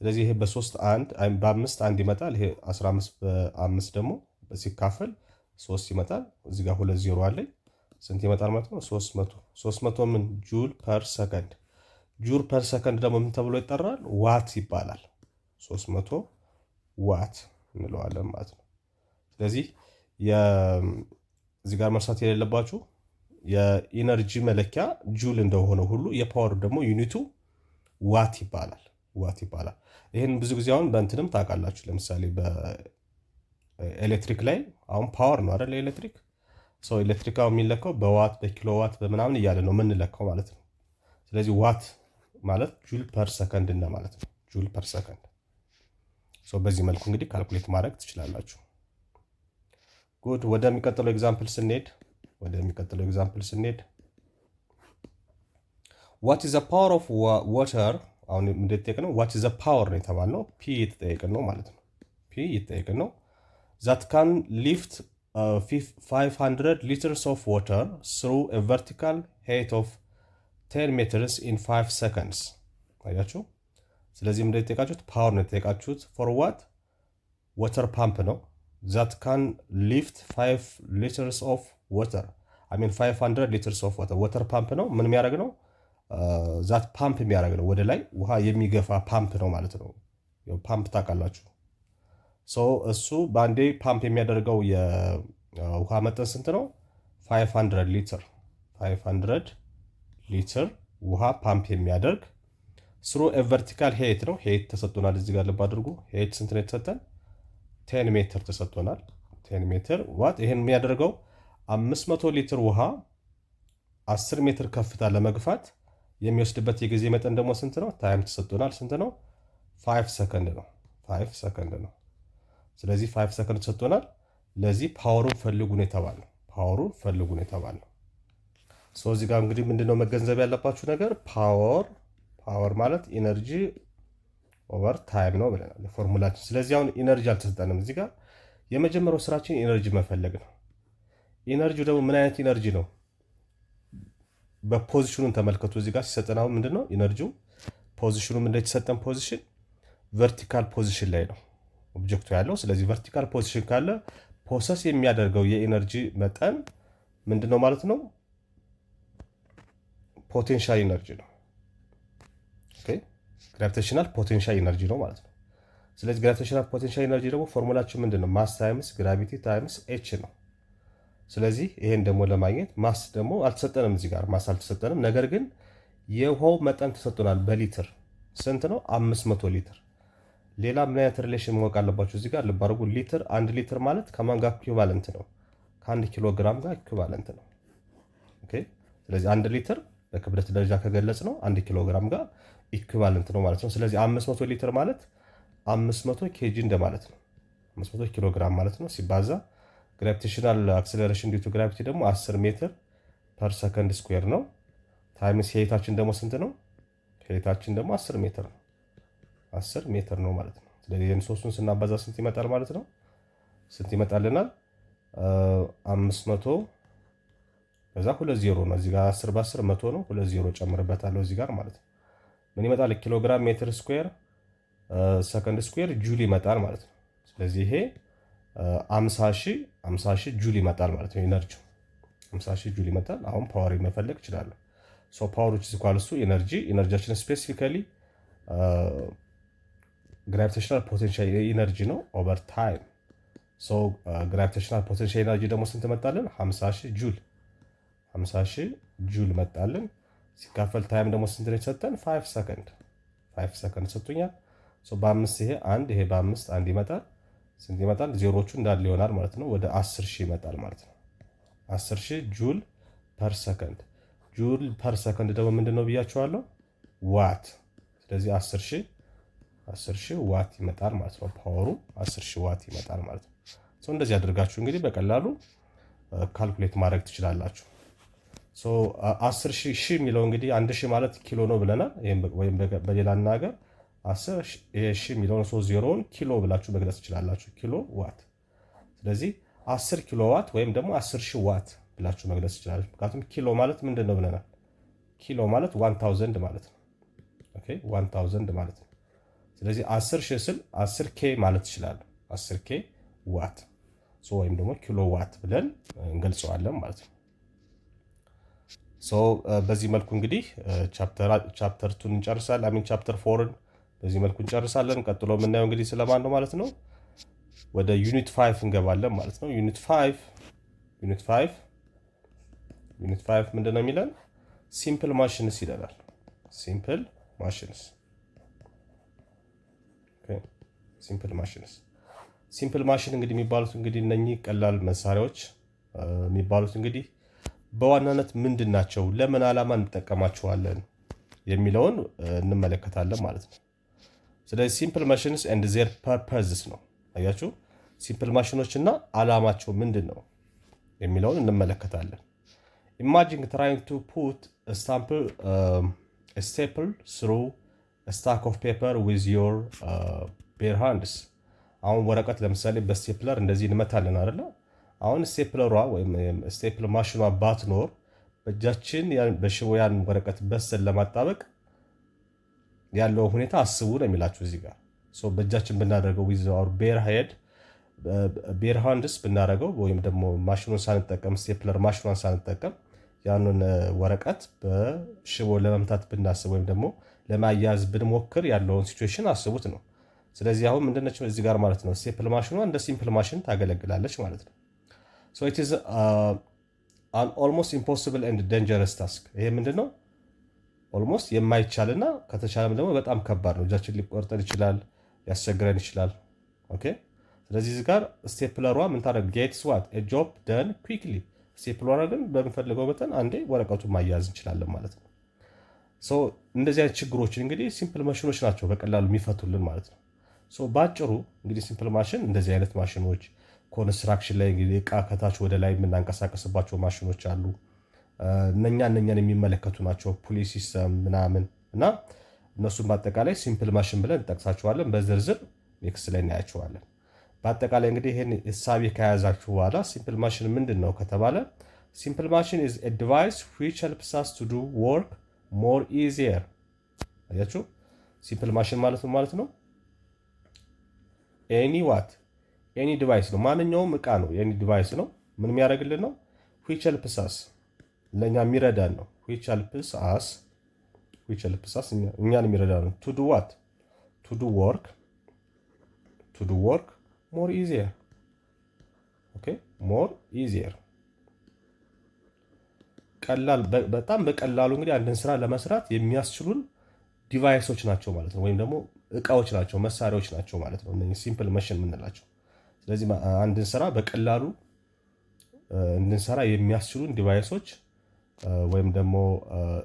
ስለዚህ ይሄ በ5 አንድ ይመጣል። ይሄ 15 በ5 ደግሞ ሲካፈል 3 ይመጣል። እዚህ ጋር 2 ዜሮ አለኝ። ስንት ይመጣል ማለት ነው? 300 ምን ጁል ፐር ሰከንድ። ጁል ፐር ሰከንድ ደግሞ ምን ተብሎ ይጠራል? ዋት ይባላል። 300 ዋት እንለዋለን ማለት ነው። ስለዚህ እዚህ ጋር መርሳት የሌለባችሁ የኢነርጂ መለኪያ ጁል እንደሆነ ሁሉ የፓወር ደግሞ ዩኒቱ ዋት ይባላል። ይህን ብዙ ጊዜ አሁን በእንትንም ታውቃላችሁ። ለምሳሌ በኤሌክትሪክ ላይ አሁን ፓወር ነው አይደል? ኤሌክትሪክ ሰው ኤሌክትሪክ የሚለካው በዋት በኪሎዋት በምናምን እያለ ነው የምንለካው ማለት ነው። ስለዚህ ዋት ማለት ጁል ፐር ሰከንድ እና ማለት ነው። ጁል ፐር ሰከንድ። በዚህ መልኩ እንግዲህ ካልኩሌት ማድረግ ትችላላችሁ። ጉድ። ወደሚቀጥለው ኤግዛምፕል ስንሄድ ዋት ኢዝ ዘ ፓወር ኦፍ ዋተር። አሁን እንደተጠየቅ ነው ዋት ኢዝ ዘ ፓወር ነው የተባልነው። ፒ እየተጠየቅን ነው ማለት ነው። ዛት ካን ሊፍት 500 ሊትርስ ኦፍ ዋተር ስሩ ኤ ቨርቲካል ሄይት ኦፍ 10 ሜትርስ ኢን 5 ሰከንድስ። አያችሁ። ስለዚህ እንደተጠየቃችሁት ፓወር ነው የተጠየቃችሁት። ፎር ዋት? ዋተር ፓምፕ ነው። ዛት ካን ሊፍት 5 ሊትርስ ኦፍ ዋተር 500 ሊትርስ ኦፍ ዋተር። ዋተር ፓምፕ ነው። ምን የሚያደርግ ነው? ዛት ፓምፕ የሚያደርግ ነው። ወደ ላይ ውሃ የሚገፋ ፓምፕ ነው ማለት ነው። ፓምፕ ታውቃላችሁ። እሱ በአንዴ ፓምፕ የሚያደርገው የውሃ መጠን ስንት ነው? 500 ሊትር ውሃ ፓምፕ የሚያደርግ ስሩ ቨርቲካል ሄይት ነው። ሄይት ተሰጥቶናል። እዚህ ጋር ልብ አድርጉ። ሄይት ስንት ነው የተሰጠን? 10 ሜትር ተሰጥቶናል። 10 ሜትር ዋት። ይህን የሚያደርገው 500 ሊትር ውሃ 10 ሜትር ከፍታ ለመግፋት የሚወስድበት የጊዜ መጠን ደግሞ ስንት ነው? ታይም ተሰጥቶናል። ስንት ነው? 5 ሰከንድ ነው። 5 ሰከንድ ነው። ስለዚህ 5 ሰከንድ ተሰጥቶናል። ለዚህ ፓወሩን ፈልጉ ነው የተባለው። እዚህ ጋር እንግዲህ ምንድነው መገንዘብ ያለባችሁ ነገር ፓወር ማለት ኢነርጂ ኦቨር ታይም ነው ብለናል ፎርሙላችን። ስለዚህ አሁን ኢነርጂ አልተሰጠንም። እዚህ ጋር የመጀመሪያው ስራችን ኢነርጂ መፈለግ ነው። ኢነርጂው ደግሞ ምን አይነት ኢነርጂ ነው? በፖዚሽኑን ተመልከቱ። እዚህ ጋር ሲሰጠን አሁን ምንድነው ኢነርጂው ፖዚሽኑ ምንድነው የተሰጠን? ፖዚሽን ቨርቲካል ፖዚሽን ላይ ነው ኦብጀክቱ ያለው። ስለዚህ ቨርቲካል ፖዚሽን ካለ ፕሮሰስ የሚያደርገው የኢነርጂ መጠን ምንድነው ማለት ነው? ፖቴንሻል ኢነርጂ ነው። ግራቪቴሽናል ፖቴንሻል ኢነርጂ ነው ማለት ነው። ስለዚህ ግራቪቴሽናል ፖቴንሻል ኢነርጂ ደግሞ ፎርሙላችን ምንድነው? ማስ ታይምስ ግራቪቲ ታይምስ ኤች ነው። ስለዚህ ይሄን ደግሞ ለማግኘት ማስ ደግሞ አልተሰጠንም። እዚህ ጋር ማስ አልተሰጠንም። ነገር ግን የውሃው መጠን ተሰጥቶናል በሊትር ስንት ነው? 500 ሊትር። ሌላ ምን አይነት ሪሌሽን ማወቅ አለባችሁ? እዚህ ጋር ልብ አድርጉ። ሊትር 1 ሊትር ማለት ከማን ጋር ኢኩቫለንት ነው? ከ1 ኪሎ ግራም ጋር ኢኩቫለንት ነው። ስለዚህ 1 ሊትር በክብደት ደረጃ ከገለጽ ነው 1 ኪሎ ግራም ጋር ኢኩቫለንት ነው ማለት ነው። ስለዚህ 500 ሊትር ማለት 500 ኬጂ እንደማለት ነው። 500 ኪሎ ግራም ማለት ነው ሲባዛ ግራቪቴሽናል አክሰለሬሽን ዲው ቱ ግራቪቲ ደግሞ 10 ሜትር ፐር ሰከንድ ስኩዌር ነው። ታይምስ ሄይታችን ደግሞ ስንት ነው? ሄይታችን ደግሞ 10 ሜትር ነው። 10 ሜትር ነው ማለት ነው። ስለዚህ ይሄን ሶስቱን ስናባዛ ስንት ይመጣል ማለት ነው? ስንት ይመጣልናል? 500 ከዛ 2 ዜሮ ነው። እዚህ ጋር 10 በ10 100 ነው። 2 ዜሮ ጨምርበታለሁ እዚህ ጋር ማለት ነው። ምን ይመጣል? ኪሎ ግራም ሜትር ስኩዌር ሰከንድ ስኩዌር ጁል ይመጣል ማለት ነው። ስለዚህ ይሄ 50,000 ጁል ይመጣል ማለት ነው። ኢነርጂው 50,000 ጁል ይመጣል። አሁን ፓወር መፈለግ እችላለሁ። ፓወር which is equal to ኢነርጂያችን ስፔሲፊካሊ ግራቪቴሽናል ፖቴንሻል ኢነርጂ ነው ኦቨር ታይም። ግራቪቴሽናል ፖቴንሻል ኢነርጂ ደግሞ ስንት መጣልን? 50,000 ጁል። 50,000 ጁል መጣልን። ሲካፈል ታይም ደግሞ ስንት ነው የተሰጠን? 5 ሰከንድ። 5 ሰከንድ ሰጥቶኛል። በ5 ይሄ 1 ይሄ በ5 1 ይመጣል። ስንት ይመጣል? ዜሮቹ እንዳለ ይሆናል ማለት ነው። ወደ 10,000 ይመጣል ማለት ነው። 10,000 ጁል ፐር ሰከንድ። ጁል ፐር ሰከንድ ደግሞ ምንድነው ብያቸዋለሁ? ዋት። ስለዚህ 10,000 ዋት ይመጣል ማለት ነው። ፓወሩ 10,000 ዋት ይመጣል ማለት ነው። እንደዚህ አድርጋችሁ እንግዲህ በቀላሉ ካልኩሌት ማድረግ ትችላላችሁ። 10,000 የሚለው እንግዲህ 1,000 ማለት ኪሎ ነው ብለናል። ወይም በሌላ አናገር 10,000 የሚለውን 30ን ኪሎ ብላችሁ መግለጽ ትችላላችሁ። ኪሎ ዋት። ስለዚህ 10 ኪሎ ዋት ወይም ደግሞ 10,000 ዋት ብላችሁ መግለጽ ትችላላችሁ። ምክንያቱም ኪሎ ማለት ምንድን ነው ብለናል? ኪሎ ማለት 1000 ማለት ነው። ኦኬ 1000 ማለት ነው። ስለዚህ 10,000 ስል 10K ማለት ትችላለሁ። 10K ዋት ወይም ደግሞ ኪሎ ዋት ብለን እንገልጸዋለን ማለት ነው። በዚህ መልኩ እንግዲህ ቻፕተር 2 እንጨርሳለን። ቻፕተር 4ን በዚህ መልኩ እንጨርሳለን። ቀጥሎ የምናየው እንግዲህ ስለማን ነው ማለት ነው? ወደ ዩኒት 5 እንገባለን ማለት ነው። ዩኒት 5 ምንድን ነው የሚለን? ሲምፕል ማሽንስ ይለናል። ሲምፕል ማሽን እንግዲህ የሚባሉት እንግዲህ እነኚህ ቀላል መሳሪያዎች የሚባሉት እንግዲህ በዋናነት ምንድን ናቸው፣ ለምን ዓላማ እንጠቀማቸዋለን የሚለውን እንመለከታለን ማለት ነው። ስለዚህ ሲምፕል ማሽንስ ኤንድ ዜር ፐርፐዝስ ነው። አያችሁ፣ ሲምፕል ማሽኖች እና ዓላማቸው ምንድን ነው የሚለውን እንመለከታለን። ኢማጂን ትራይንግ ቱ ፑት ስቴፕል ስሩ ስታክ ኦፍ ፔፐር ዊዝ ዮር ቤር ሃንድስ። አሁን ወረቀት ለምሳሌ በስቴፕለር እንደዚህ እንመታለን አይደለ? አሁን ስቴፕለሯ ወይም ስቴፕል ማሽኗ ባትኖር በእጃችን በሽቦ ያን ወረቀት በሰል ለማጣበቅ ያለው ሁኔታ አስቡ ነው የሚላችሁ እዚህ ጋር። በእጃችን ብናደርገው ዊዝ አወር ቤር ሃንድስ ብናደርገው ወይም ደግሞ ማሽኑን ሳንጠቀም ስቴፕለር ማሽኗን ሳንጠቀም ያንን ወረቀት በሽቦ ለመምታት ብናስብ ወይም ደግሞ ለማያያዝ ብንሞክር ያለውን ሲቹዌሽን አስቡት ነው። ስለዚህ አሁን ምንድነች እዚህ ጋር ማለት ነው? ስቴፕል ማሽኗ እንደ ሲምፕል ማሽን ታገለግላለች ማለት ነው። it is an almost impossible and dangerous task። ይሄ ምንድነው? ኦልሞስት የማይቻልና ከተቻለም ደግሞ በጣም ከባድ ነው። እጃችን ሊቆርጠን ይችላል፣ ሊያስቸግረን ይችላል። ኦኬ። ስለዚህ እዚህ ጋር ስቴፕለሯ ምን ታደርግ? ጌትስ ዋት ኤ ጆብ ደን ኩዊክሊ። ስቴፕለሯ ግን በምንፈልገው መጠን አንዴ ወረቀቱን ማያያዝ እንችላለን ማለት ነው። እንደዚህ አይነት ችግሮችን እንግዲህ ሲምፕል ማሽኖች ናቸው በቀላሉ የሚፈቱልን ማለት ነው። በአጭሩ እንግዲህ ሲምፕል ማሽን እንደዚህ አይነት ማሽኖች ኮንስትራክሽን ላይ እንግዲህ እቃ ከታች ወደ ላይ የምናንቀሳቀስባቸው ማሽኖች አሉ። እነኛን የሚመለከቱ ናቸው። ፑሊ ሲስተም ምናምን እና እነሱም በአጠቃላይ ሲምፕል ማሽን ብለን እንጠቅሳቸዋለን። በዝርዝር ኔክስት ላይ እናያቸዋለን። በአጠቃላይ እንግዲህ ይህን እሳቤ ከያዛችሁ በኋላ ሲምፕል ማሽን ምንድን ነው ከተባለ ሲምፕል ማሽን is a device which helps us to do work more easier። አያችሁ፣ ሲምፕል ማሽን ማለት ነው ኤኒ ዲቫይስ ነው። ማንኛውም እቃ ነው። ኤኒ ዲቫይስ ነው። ምን የሚያደርግልን ነው? which helps us ለእኛ የሚረዳን ነው። which helps us እኛን የሚረዳን ነው። to do what? to do work more easier። okay more easier በጣም በቀላሉ እንግዲህ አንድን ስራ ለመስራት የሚያስችሉን ዲቫይሶች ናቸው ማለት ነው። ወይም ደግሞ እቃዎች ናቸው፣ መሳሪያዎች ናቸው ማለት ነው እነዚህ ሲምፕል ማሽን የምንላቸው። ስለዚህ አንድን ስራ በቀላሉ እንድንሰራ የሚያስችሉን ዲቫይሶች ወይም ደግሞ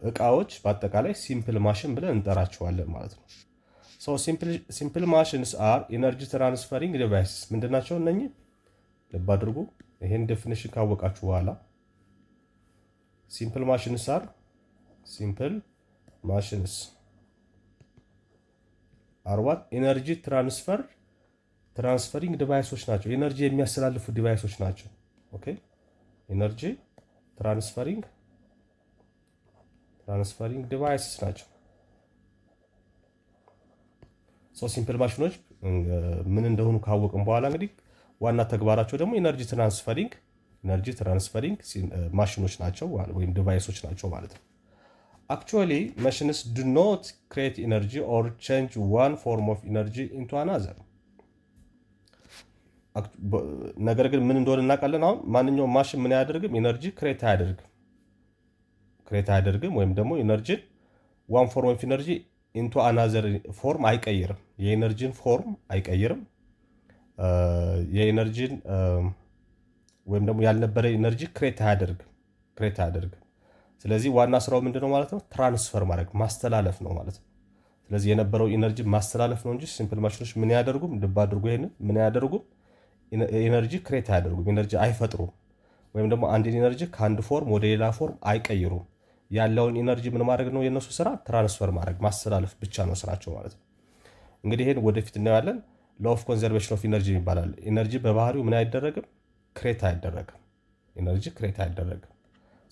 እቃዎች በአጠቃላይ ሲምፕል ማሽን ብለን እንጠራቸዋለን ማለት ነው። ሲምፕል ማሽንስ አር ኢነርጂ ትራንስፈሪንግ ዲቫይስስ ምንድናቸው እነኚህ? ልብ አድርጉ። ይሄን ዴፊኒሽን ካወቃችሁ በኋላ ሲምፕል ማሽንስ አር ዋት? ኢነርጂ ትራንስፈሪንግ ዲቫይሶች ናቸው። ኢነርጂ የሚያስተላልፉ ዲቫይሶች ናቸው። ኦኬ ኢነርጂ ትራንስፈሪንግ ዲቫይስስ ናቸው። ሲምፕል ማሽኖች ምን እንደሆኑ ካወቅን በኋላ እንግዲህ ዋና ተግባራቸው ደግሞ ኢነርጂ ትራንስፈሪንግ ማሽኖች ናቸው ወይም ዲቫይሶች ናቸው ማለት ነው። አክቹዋሊ ማሽንስ ዱ ኖት ክሬት ኢነርጂ ኦር ቼንጅ ዋን ፎርም ኦፍ ኢነርጂ ኢንቱ አናዘር። ነገር ግን ምን እንደሆነ እናውቃለን። አሁን ማንኛውም ማሽን ምን አያደርግም? ኢነርጂ ክሬት አያደርግም ወይም ደግሞ ኢነርጂን ዋን ፎርም ኦፍ ኢነርጂ ኢንቱ አናዘር ፎርም አይቀይርም። የኢነርጂን ፎርም አይቀይርም። የኢነርጂን ወይም ደግሞ ያልነበረ ኢነርጂ ክሬት አያደርግም። ስለዚህ ዋና ስራው ምንድነው ማለት ነው? ትራንስፈር ማድረግ ማስተላለፍ ነው ማለት ነው። ስለዚህ የነበረው ኢነርጂ ማስተላለፍ ነው እንጂ ሲምፕል ማሽኖች ምን ያደርጉም፣ ልብ አድርጉ፣ ይሄንን ምን ያደርጉም፣ ኢነርጂ ክሬት አያደርጉም፣ ኢነርጂ አይፈጥሩም። ወይም ደግሞ አንድን ኢነርጂ ከአንድ ፎርም ወደ ሌላ ፎርም አይቀይሩም። ያለውን ኢነርጂ ምን ማድረግ ነው የነሱ ስራ? ትራንስፈር ማድረግ ማስተላለፍ ብቻ ነው ስራቸው ማለት ነው። እንግዲህ ይህን ወደፊት እናያለን። ሎው ኦፍ ኮንዘርቬሽን ኦፍ ኢነርጂ ይባላል። ኢነርጂ በባህሪው ምን አይደረግም? ክሬት አይደረግም። ኢነርጂ ክሬት አይደረግም።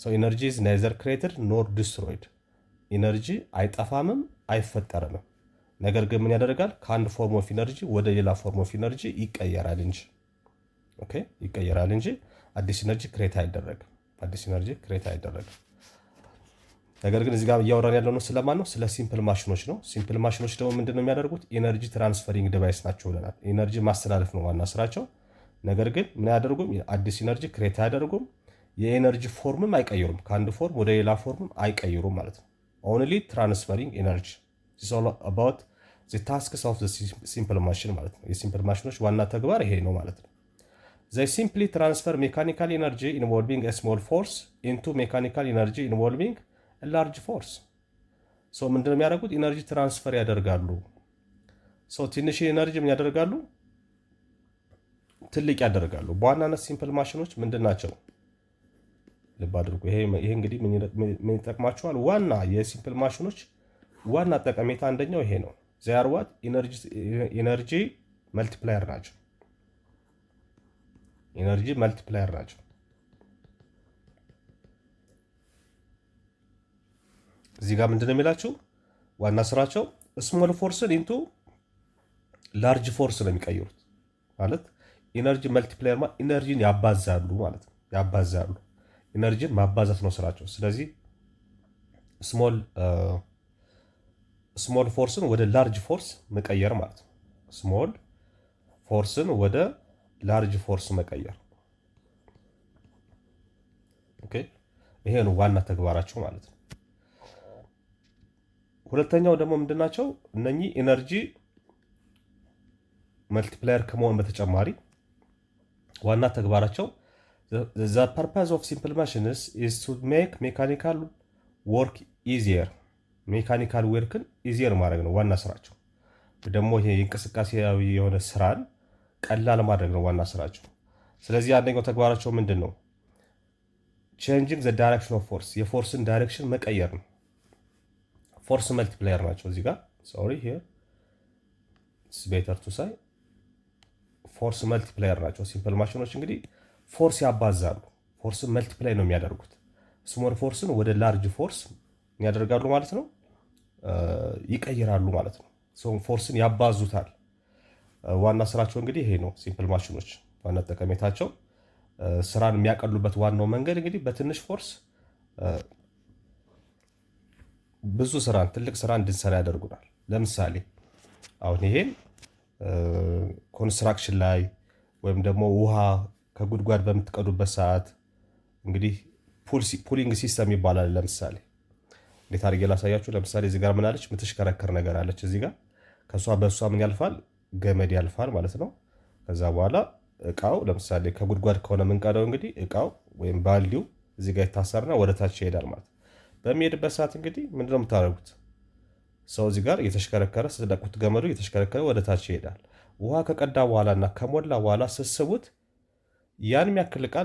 ኢነርጂ ኢዝ ናይዘር ክሬትድ ኖር ዲስትሮይድ። ኢነርጂ አይጠፋምም አይፈጠርም። ነገር ግን ምን ያደርጋል? ከአንድ ፎርም ኦፍ ኢነርጂ ወደ ሌላ ፎርም ኦፍ ኢነርጂ ይቀየራል እንጂ ይቀየራል እንጂ አዲስ ኢነርጂ ክሬት አይደረግም። አዲስ ኢነርጂ ክሬት አይደረግም። ነገር ግን እዚህ ጋር እያወራን ያለው ነው ስለማን ነው? ስለ ሲምፕል ማሽኖች ነው። ሲምፕል ማሽኖች ደግሞ ምንድን ነው የሚያደርጉት? ኢነርጂ ትራንስፈሪንግ ዲቫይስ ናቸው ብለናል። ኢነርጂ ማስተላለፍ ነው ዋና ስራቸው። ነገር ግን ምን አያደርጉም? አዲስ ኢነርጂ ክሬት አያደርጉም። የኢነርጂ ፎርምም አይቀይሩም። ከአንድ ፎርም ወደ ሌላ ፎርምም አይቀይሩም ማለት ነው። ኦንሊ ትራንስፈሪንግ ኢነርጂ ኢዝ ኦል አባውት ዘ ታስክስ ኦፍ ዘ ሲምፕል ማሽን ማለት ነው። የሲምፕል ማሽኖች ዋና ተግባር ይሄ ነው ማለት ነው። They simply transfer mechanical energy involving a small force into mechanical energy involving a large force. ምንድነው የሚያደርጉት? ኢነርጂ ትራንስፈር ያደርጋሉ። ትንሽ ኢነርጂ ምን ያደርጋሉ? ትልቅ ያደርጋሉ። በዋናነት ሲምፕል ማሽኖች ምንድን ናቸው? ልብ አድርጉ። ይሄ እንግዲህ ምን ይጠቅማቸዋል? ዋና የሲምፕል ማሽኖች ዋና ጠቀሜታ አንደኛው ይሄ ነው። they are what? ኢነርጂ መልቲፕላየር ናቸው። ኢነርጂ መልቲፕላየር ናቸው። እዚህ ጋር ምንድነው የሚላችሁ? ዋና ስራቸው ስሞል ፎርስን ኢንቱ ላርጅ ፎርስ ነው የሚቀይሩት። ማለት ኢነርጂ መልቲፕላየር ኢነርጂን ያባዛሉ ማለት ነው። ያባዛሉ። ኢነርጂን ማባዛት ነው ስራቸው። ስለዚህ ስሞል ፎርስን ወደ ላርጅ ፎርስ መቀየር ማለት ነው። ስሞል ፎርስን ወደ ላርጅ ፎርስ መቀየር። ይሄ ነው ዋና ተግባራቸው ማለት ነው። ሁለተኛው ደግሞ ምንድናቸው? እነኚህ ኢነርጂ መልቲፕላየር ከመሆን በተጨማሪ ዋና ተግባራቸው the purpose of simple machines is to make mechanical work easier። ሜካኒካል ወርክን ኢዚየር ማድረግ ነው ዋና ስራቸው። ደግሞ ይሄ እንቅስቃሴያዊ የሆነ ስራን ቀላል ማድረግ ነው ዋና ስራቸው። ስለዚህ አንደኛው ተግባራቸው ምንድን ነው? ቼንጂንግ ዘ ዳይሬክሽን ኦፍ ፎርስ፣ የፎርስን ዳይሬክሽን መቀየር ነው። ፎርስ መልቲፕላየር ናቸው። እዚህ ጋር ሶሪ ሂር ኢትስ ቤተር ቱ ሳይ ፎርስ መልቲፕላየር ናቸው። ሲምፕል ማሽኖች እንግዲህ ፎርስ ያባዛሉ። ፎርስን መልቲፕላይ ነው የሚያደርጉት። ስሞል ፎርስን ወደ ላርጅ ፎርስ ያደርጋሉ ማለት ነው፣ ይቀይራሉ ማለት ነው። ፎርስን ያባዙታል። ዋና ስራቸው እንግዲህ ይሄ ነው። ሲምፕል ማሽኖች ዋና ጠቀሜታቸው ስራን የሚያቀሉበት ዋናው መንገድ እንግዲህ በትንሽ ፎርስ ብዙ ስራን ትልቅ ስራ እንድንሰራ ያደርጉናል። ለምሳሌ አሁን ይሄን ኮንስትራክሽን ላይ ወይም ደግሞ ውሃ ከጉድጓድ በምትቀዱበት ሰዓት እንግዲህ ፑሊንግ ሲስተም ይባላል። ለምሳሌ እንዴት አድርጌ ላሳያችሁ? ለምሳሌ እዚህ ጋር ምን አለች? የምትሽከረከር ነገር አለች እዚህ ጋር። ከሷ በሷ ምን ያልፋል? ገመድ ያልፋል ማለት ነው። ከዛ በኋላ እቃው ለምሳሌ ከጉድጓድ ከሆነ የምንቀዳው እንግዲህ እቃው ወይም ባልዲው እዚህ ጋር ይታሰርና ወደ ታች ይሄዳል ማለት ነው። በሚሄድበት ሰዓት እንግዲህ ምንድነው የምታደርጉት? ሰው እዚህ ጋር እየተሽከረከረ ስትለቁት ገመዱ እየተሽከረከረ ወደ ታች ይሄዳል። ውሃ ከቀዳ በኋላ እና ከሞላ በኋላ ስስቡት ያን የሚያክል እቃ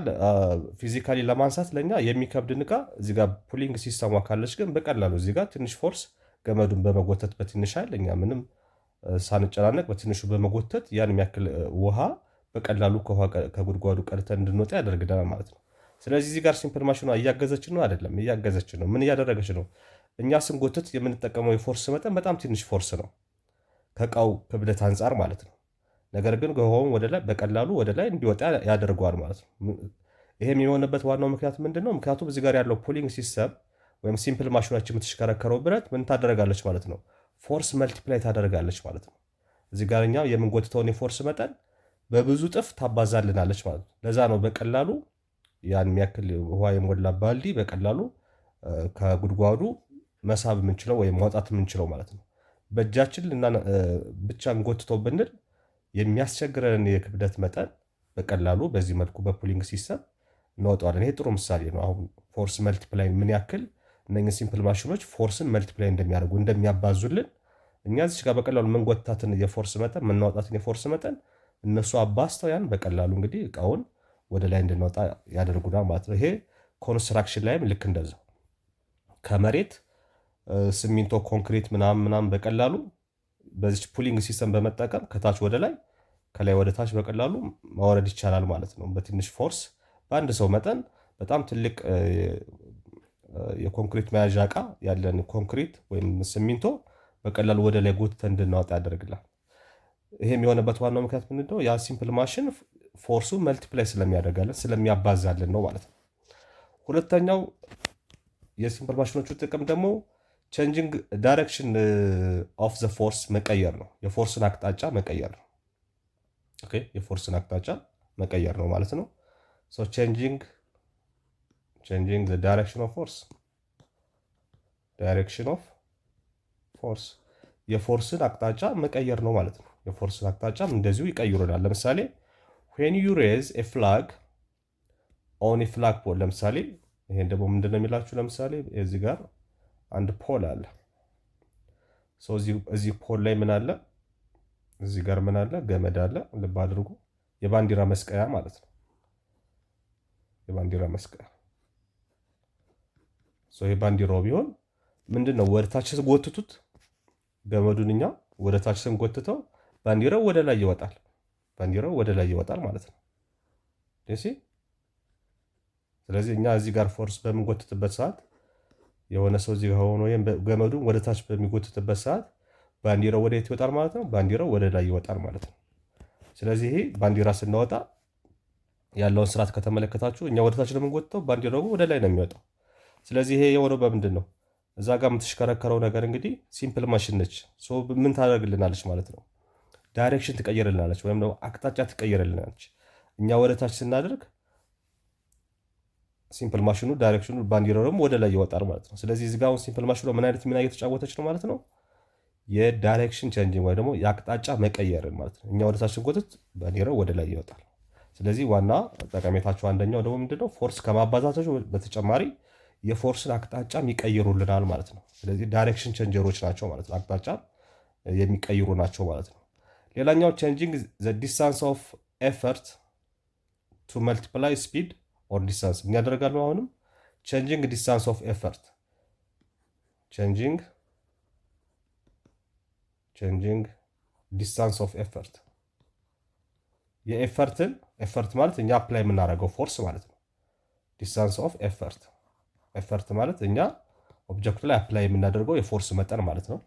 ፊዚካሊ ለማንሳት ለኛ የሚከብድን እቃ እዚህ ጋር ፑሊንግ ሲስተሟ ካለች ግን በቀላሉ እዚህ ጋር ትንሽ ፎርስ ገመዱን በመጎተት በትንሽ ኃይል እኛ ምንም ሳንጨናነቅ በትንሹ በመጎተት ያን የሚያክል ውሃ በቀላሉ ከጉድጓዱ ቀድተን እንድንወጣ ያደርግልናል ማለት ነው። ስለዚህ እዚህ ጋር ሲምፕል ማሽኗ እያገዘችን ነው አይደለም? እያገዘችን ነው። ምን እያደረገች ነው? እኛ ስንጎተት የምንጠቀመው የፎርስ መጠን በጣም ትንሽ ፎርስ ነው ከእቃው ክብደት አንጻር ማለት ነው። ነገር ግን ውሃውን ወደ ላይ በቀላሉ ወደ ላይ እንዲወጣ ያደርገዋል ማለት ነው። ይሄም የሆነበት ዋናው ምክንያት ምንድን ነው? ምክንያቱም እዚህ ጋር ያለው ፑሊንግ ሲስተም ወይም ሲምፕል ማሽኖች የምትሽከረከረው ብረት ምን ታደረጋለች ማለት ነው? ፎርስ መልቲፕላይ ታደርጋለች ማለት ነው። እዚህ ጋር እኛ የምንጎትተውን የፎርስ መጠን በብዙ ጥፍ ታባዛልናለች ማለት ነው። ለዛ ነው በቀላሉ ያን የሚያክል ውሃ የሞላ ባልዲ በቀላሉ ከጉድጓዱ መሳብ የምንችለው ወይም ማውጣት የምንችለው ማለት ነው። በእጃችን ብቻ እንጎትተው ብንል የሚያስቸግረን የክብደት መጠን በቀላሉ በዚህ መልኩ በፑሊንግ ሲስተም እናወጣዋለን። ይሄ ጥሩ ምሳሌ ነው። አሁን ፎርስ መልቲፕላይ ምን ያክል እነኝህ ሲምፕል ማሽኖች ፎርስን መልቲፕላይ እንደሚያደርጉ እንደሚያባዙልን እኛ እዚች ጋር በቀላሉ የምንጎታትን የፎርስ መጠን የምናወጣትን የፎርስ መጠን እነሱ አባስተው ያን በቀላሉ እንግዲህ እቃውን ወደ ላይ እንድንወጣ ያደርጉናል ማለት ነው። ይሄ ኮንስትራክሽን ላይም ልክ እንደዛው ከመሬት ሲሚንቶ፣ ኮንክሪት ምናምን በቀላሉ በዚች ፑሊንግ ሲስተም በመጠቀም ከታች ወደ ላይ ከላይ ወደ ታች በቀላሉ ማውረድ ይቻላል ማለት ነው። በትንሽ ፎርስ በአንድ ሰው መጠን በጣም ትልቅ የኮንክሪት መያዣ እቃ ያለን ኮንክሪት ወይም ሲሚንቶ በቀላሉ ወደ ላይ ጎትተን እንድናወጣ ያደርግላል። ይሄም የሆነበት ዋናው ምክንያት ምንድነው? ያ ሲምፕል ማሽን ፎርሱ መልቲፕላይ ስለሚያደርጋለን ስለሚያባዛልን ነው ማለት ነው። ሁለተኛው የሲምፕል ማሽኖቹ ጥቅም ደግሞ ቼንጂንግ ዳይሬክሽን ኦፍ ዘ ፎርስ መቀየር ነው። የፎርስን አቅጣጫ መቀየር ነው። ኦኬ የፎርስን አቅጣጫ መቀየር ነው ማለት ነው። ሶ ቼንጂንግ ዘ ዳይሬክሽን ኦፍ ፎርስ የፎርስን አቅጣጫ መቀየር ነው ማለት ነው። የፎርስን አቅጣጫም እንደዚሁ ይቀይሩናል። ለምሳሌ when you raise a flag on a flag pole ለምሳሌ ይሄን ደግሞ ምንድነው የሚላችሁ? ለምሳሌ እዚህ ጋር አንድ ፖል አለ። እዚህ ፖል ላይ ምን አለ? እዚህ ጋር ምን አለ? ገመድ አለ። ልብ አድርጉ። የባንዲራ መስቀያ ማለት ነው። የባንዲራ መስቀያ ይሄ ባንዲራው ቢሆን ምንድነው ወደ ታች ስንጎትቱት ገመዱን እኛ ወደ ታች ስንጎትተው ባንዲራው ወደ ላይ ይወጣል። ባንዲራው ወደ ላይ ይወጣል ማለት ነው። ስለዚህ እኛ እዚህ ጋር ፎርስ በምንጎትትበት ሰዓት የሆነ ሰው እዚህ ጋር ሆኖ ገመዱን ወደ ታች በሚጎትትበት ሰዓት ባንዲራው ወደ የት ይወጣል ማለት ነው? ባንዲራው ወደ ላይ ይወጣል ማለት ነው። ስለዚህ ይሄ ባንዲራ ስናወጣ ያለውን ስርዓት ከተመለከታችሁ እኛ ወደ ታች ነው የምንጎትተው፣ ባንዲራው ወደ ላይ ነው የሚወጣው። ስለዚህ ይሄ የሆነው በምንድን ነው? እዛ ጋር የምትሽከረከረው ነገር እንግዲህ ሲምፕል ማሽን ነች። ምን ታደርግልናለች ማለት ነው? ዳይሬክሽን ትቀይርልናለች፣ ወይም ደግሞ አቅጣጫ ትቀይርልናለች። እኛ ወደ ታች ስናደርግ ሲምፕል ማሽኑ ዳይሬክሽኑ ባንዲራው ደግሞ ወደ ላይ ይወጣል ማለት ነው። ስለዚህ እዚህ ጋር አሁን ሲምፕል ማሽኑ ምን አይነት ሚና እየተጫወተች ነው ማለት ነው? የዳይሬክሽን ቼንጂንግ ወይ ደግሞ የአቅጣጫ መቀየርን ማለት ነው። እኛ ወደ ታች ስንጎትት ባንዲራው ወደ ላይ ይወጣል። ስለዚህ ዋና ጠቀሜታቸው አንደኛው ደግሞ ምንድነው? ፎርስ ከማባዛታቸው በተጨማሪ የፎርስን አቅጣጫም ይቀይሩልናል ማለት ነው። ስለዚህ ዳይሬክሽን ቼንጀሮች ናቸው ማለት ነው። አቅጣጫ የሚቀይሩ ናቸው ማለት ነው። ሌላኛው ቼንጂንግ ዘ ዲስታንስ ኦፍ ኤፈርት ቱ መልቲፕላይ ስፒድ ኦር ዲስታንስ ምን ያደርጋሉ? አሁንም ቼንጂንግ ዲስታንስ ኦፍ ኤፈርት ቼንጂንግ ዲስታንስ ኦፍ ኤፈርት ኤፈርት ማለት እኛ አፕላይ የምናደርገው ፎርስ ማለት ነው። ዲስታንስ ኦፍ ኤፈርት ማለት እኛ ኦብጀክቱ ላይ አፕላይ የምናደርገው የፎርስ መጠን ማለት ነው።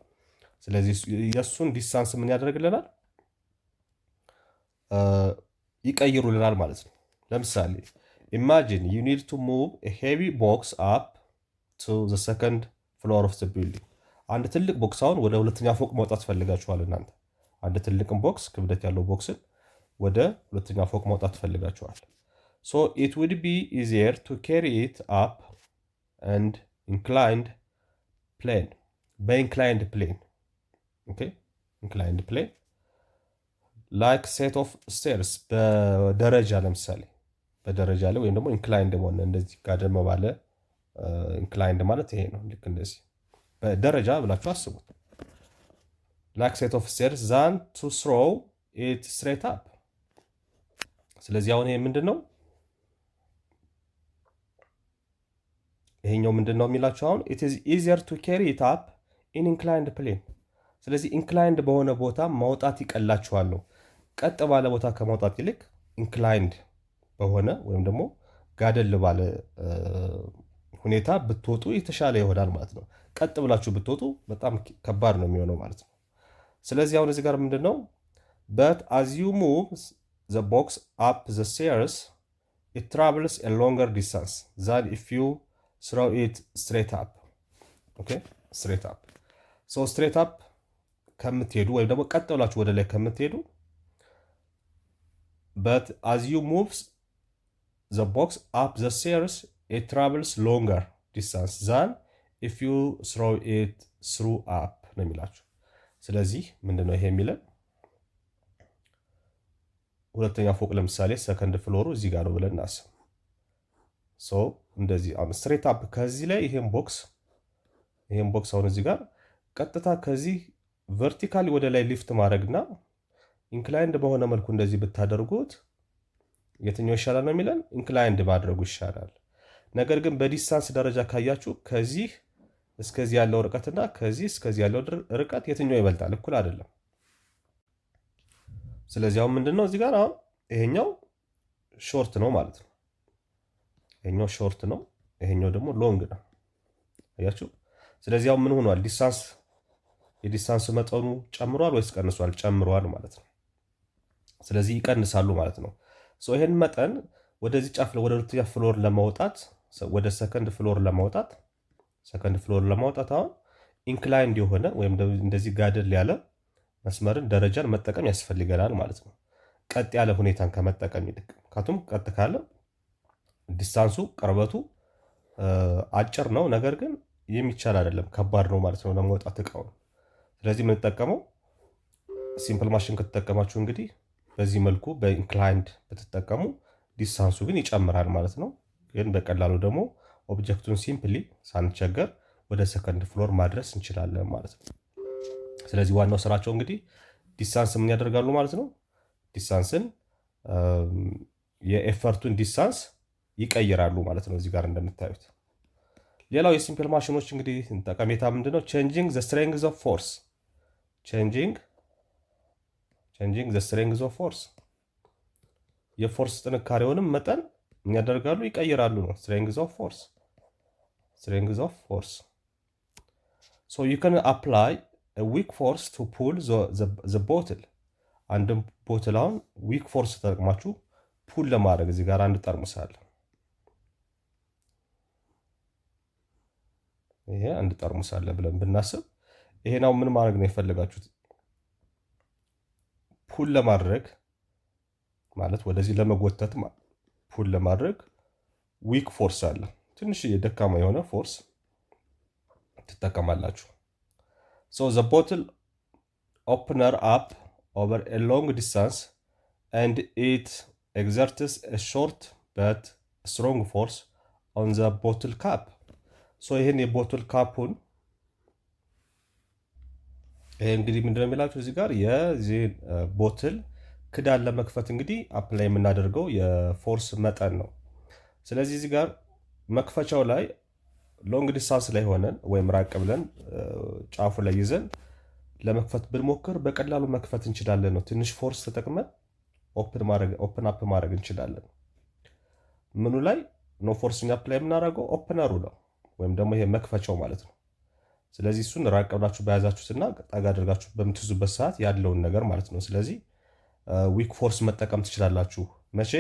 ስለዚህ የእሱን ዲስታንስ ምን ያደርግልናል? ይቀይሩልናል ማለት ነው። ለምሳሌ ኢማጂን ዩ ኒድ ቱ ሙቭ ኤ ሄቪ ቦክስ አፕ ቱ ዘ ሰከንድ ፍሎር ኦፍ ዘ ቢልዲንግ። አንድ ትልቅ ቦክስ አሁን ወደ ሁለተኛ ፎቅ ማውጣት ፈልጋችኋል። እናንተ አንድ ትልቅን ቦክስ ክብደት ያለው ቦክስን ወደ ሁለተኛ ፎቅ ማውጣት ፈልጋችኋል። ሶ ኢት ውድ ቢ ኢዚየር ቱ ካሪ ኢት አፕ and inclined plane በኢንክላይንድ ፕሌን inclined plane like set of stairs በደረጃ ለምሳሌ በደረጃ ላይ ወይም ደግሞ inclined ሆነ እንደዚህ ጋደም ባለ inclined ማለት ይሄ ነው። ልክ እንደዚህ በደረጃ ብላችሁ አስቡት። like set of stairs than to throw it straight up። ስለዚህ አሁን ይሄ ምንድነው? ይሄኛው ምንድነው የሚላችሁ? አሁን it is easier to carry it up in inclined plane። ስለዚህ ኢንክላይንድ በሆነ ቦታ ማውጣት ይቀላችኋል ነው። ቀጥ ባለ ቦታ ከማውጣት ይልቅ ኢንክላይንድ በሆነ ወይም ደግሞ ጋደል ባለ ሁኔታ ብትወጡ የተሻለ ይሆናል ማለት ነው። ቀጥ ብላችሁ ብትወጡ በጣም ከባድ ነው የሚሆነው ማለት ነው። ስለዚህ አሁን እዚህ ጋር ምንድነው? but as you move the box up the stairs it travels a longer distance than if you throw it straight up። straight up straight up ከምትሄዱ ወይም ደግሞ ቀጥ ብላችሁ ወደ ላይ ከምትሄዱ but as you move the box up the stairs it travels longer distance than if you throw it through up ነው የሚላችሁ። ስለዚህ ምንድነው ይሄ የሚለን? ሁለተኛ ፎቅ ለምሳሌ ሰከንድ ፍሎሩ እዚህ ጋር ነው ብለን እናስብ። እንደዚህ አሁን ስትሬት አፕ ከዚህ ላይ ይሄን ቦክስ አሁን እዚህ ጋር ቀጥታ ከዚህ ቨርቲካሊ ወደ ላይ ሊፍት ማድረግና ኢንክላይንድ በሆነ መልኩ እንደዚህ ብታደርጉት የትኛው ይሻላል ነው የሚለን? ኢንክላይንድ ማድረጉ ይሻላል። ነገር ግን በዲስታንስ ደረጃ ካያችሁ ከዚህ እስከዚህ ያለው ርቀትና ከዚህ እስከዚህ ያለው ርቀት የትኛው ይበልጣል? እኩል አይደለም። ስለዚህ አሁን ምንድነው እዚህ ጋር አሁን ይሄኛው ሾርት ነው ማለት ነው። ይሄኛው ሾርት ነው፣ ይሄኛው ደግሞ ሎንግ ነው። አያችሁ? ስለዚህ አሁን ምን ሆኗል? የዲስታንስ መጠኑ ጨምሯል ወይስ ቀንሷል? ጨምሯል ማለት ነው። ስለዚህ ይቀንሳሉ ማለት ነው። ይሄን መጠን ወደዚህ ጫፍ ወደ ሁለተኛ ፍሎር ለማውጣት ወደ ሰከንድ ፍሎር ለማውጣት አሁን ኢንክላይንድ የሆነ ወይም እንደዚህ ጋደል ያለ መስመርን ደረጃን መጠቀም ያስፈልገናል ማለት ነው። ቀጥ ያለ ሁኔታን ከመጠቀም ይልቅ ምክንያቱም ቀጥ ካለ ዲስታንሱ ቅርበቱ አጭር ነው፣ ነገር ግን የሚቻል አይደለም፣ ከባድ ነው ማለት ነው ለመውጣት እቃውን። ስለዚህ የምንጠቀመው ሲምፕል ማሽን ከተጠቀማችሁ እንግዲህ በዚህ መልኩ በኢንክላይንድ ብትጠቀሙ ዲስታንሱ ግን ይጨምራል ማለት ነው። ግን በቀላሉ ደግሞ ኦብጀክቱን ሲምፕሊ ሳንቸገር ወደ ሰከንድ ፍሎር ማድረስ እንችላለን ማለት ነው። ስለዚህ ዋናው ስራቸው እንግዲህ ዲስታንስ ምን ያደርጋሉ ማለት ነው? ዲስታንስን የኤፈርቱን ዲስታንስ ይቀይራሉ ማለት ነው እዚህ ጋር እንደምታዩት። ሌላው የሲምፕል ማሽኖች እንግዲህ ጠቀሜታ ምንድነው? ቼንጂንግ ዘ ስትሬንግዝ ኦፍ ፎርስ ቼንጂንግ ዘ ስትሬንግዝ ኦፍ ፎርስ የፎርስ ጥንካሬውንም መጠን ምን ያደርጋሉ? ይቀይራሉ ነው። ስትሬንግዝ ኦፍ ፎርስ ሶ ዩ ካን አፕላይ ዊክ ፎርስ ቱ ፑል ዘ ቦትል። አንድም ቦትል አሁን ዊክ ፎርስ ተጠቅማችሁ ፑል ለማድረግ እዚህ ጋር አንድ ጠርሙስ አለ። ይሄ አንድ ጠርሙስ አለ ብለን ብናስብ ይሄን አሁን ምን ማድረግ ነው የፈለጋችሁት? ፑል ለማድረግ ማለት ወደዚህ ለመጎተት ፑል ለማድረግ ዊክ ፎርስ አለ። ትንሽ የደካማ የሆነ ፎርስ ትጠቀማላችሁ። ሶ ዘ ቦትል ኦፕነር አፕ ኦቨር ኤ ሎንግ ዲስታንስ ኤንድ ኢት ኤግዘርትስ ኤ ሾርት በት ስትሮንግ ፎርስ ኦን ዘ ቦትል ካፕ። ሶ ይህን የቦትል ካፑን ይሄ እንግዲህ ምንድነው የሚላችሁ እዚህ ጋር የዚህ ቦትል ክዳን ለመክፈት እንግዲህ አፕላይ የምናደርገው የፎርስ መጠን ነው። ስለዚህ እዚህ ጋር መክፈቻው ላይ ሎንግ ዲስታንስ ላይ ሆነን ወይም ራቅ ብለን ጫፉ ላይ ይዘን ለመክፈት ብንሞክር በቀላሉ መክፈት እንችላለን ነው። ትንሽ ፎርስ ተጠቅመን ኦፕን አፕ ማድረግ እንችላለን። ምኑ ላይ ነው ፎርስኛ አፕላይ የምናደርገው? ኦፕነሩ ነው ወይም ደግሞ ይሄ መክፈቻው ማለት ነው። ስለዚህ እሱን ራቅ ብላችሁ በያዛችሁትና ጠጋ አድርጋችሁ በምትይዙበት ሰዓት ያለውን ነገር ማለት ነው። ስለዚህ ዊክ ፎርስ መጠቀም ትችላላችሁ። መቼ?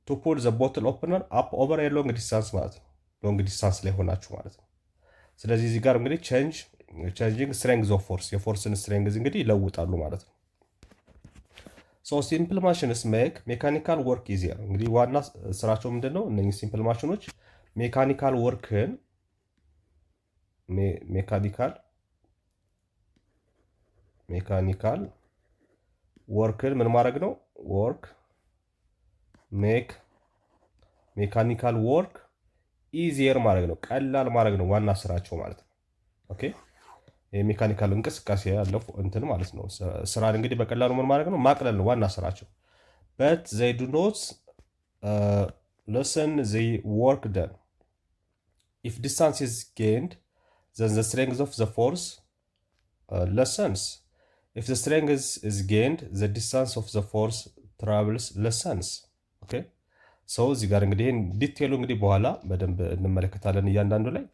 ቱ ፑል ዘ ቦትል ኦፕነር አፕ ኦቨር ኤ ሎንግ ዲስታንስ ማለት ነው። ሎንግ ዲስታንስ ላይ ሆናችሁ ማለት ነው። ስለዚህ እዚህ ጋር እንግዲህ ቼንጂንግ ስትሬንግዝ ኦፍ ፎርስ የፎርስን ስትሬንግዝ እንግዲህ ይለውጣሉ ማለት ነው። ሶ ሲምፕል ማሽንስ ሜክ ሜካኒካል ወርክ ኢዚየር። እንግዲህ ዋና ስራቸው ምንድነው? እነዚህ ሲምፕል ማሽኖች ሜካኒካል ወርክን ሜካኒካል ወርክን ምን ማድረግ ነው? ሜካኒካል ወርክ ኢዚየር ማድረግ ነው፣ ቀላል ማድረግ ነው ዋና ስራቸው ማለት ነው። ኦኬ የሜካኒካል እንቅስቃሴ ያለው እንትን ማለት ነው። ስራን እንግዲህ በቀላሉ ምን ማድረግ ነው? ማቅለል ነው ዋና ስራቸው። but they do not lessen the work done. If distance is gained, then the strength of the force lessens. If the strength is gained, the distance of the force travels lessens. Okay? So እዚህ ጋር እንግዲህ ዲቴሉ እንግዲህ በኋላ በደንብ እንመለከታለን እያንዳንዱ ላይ።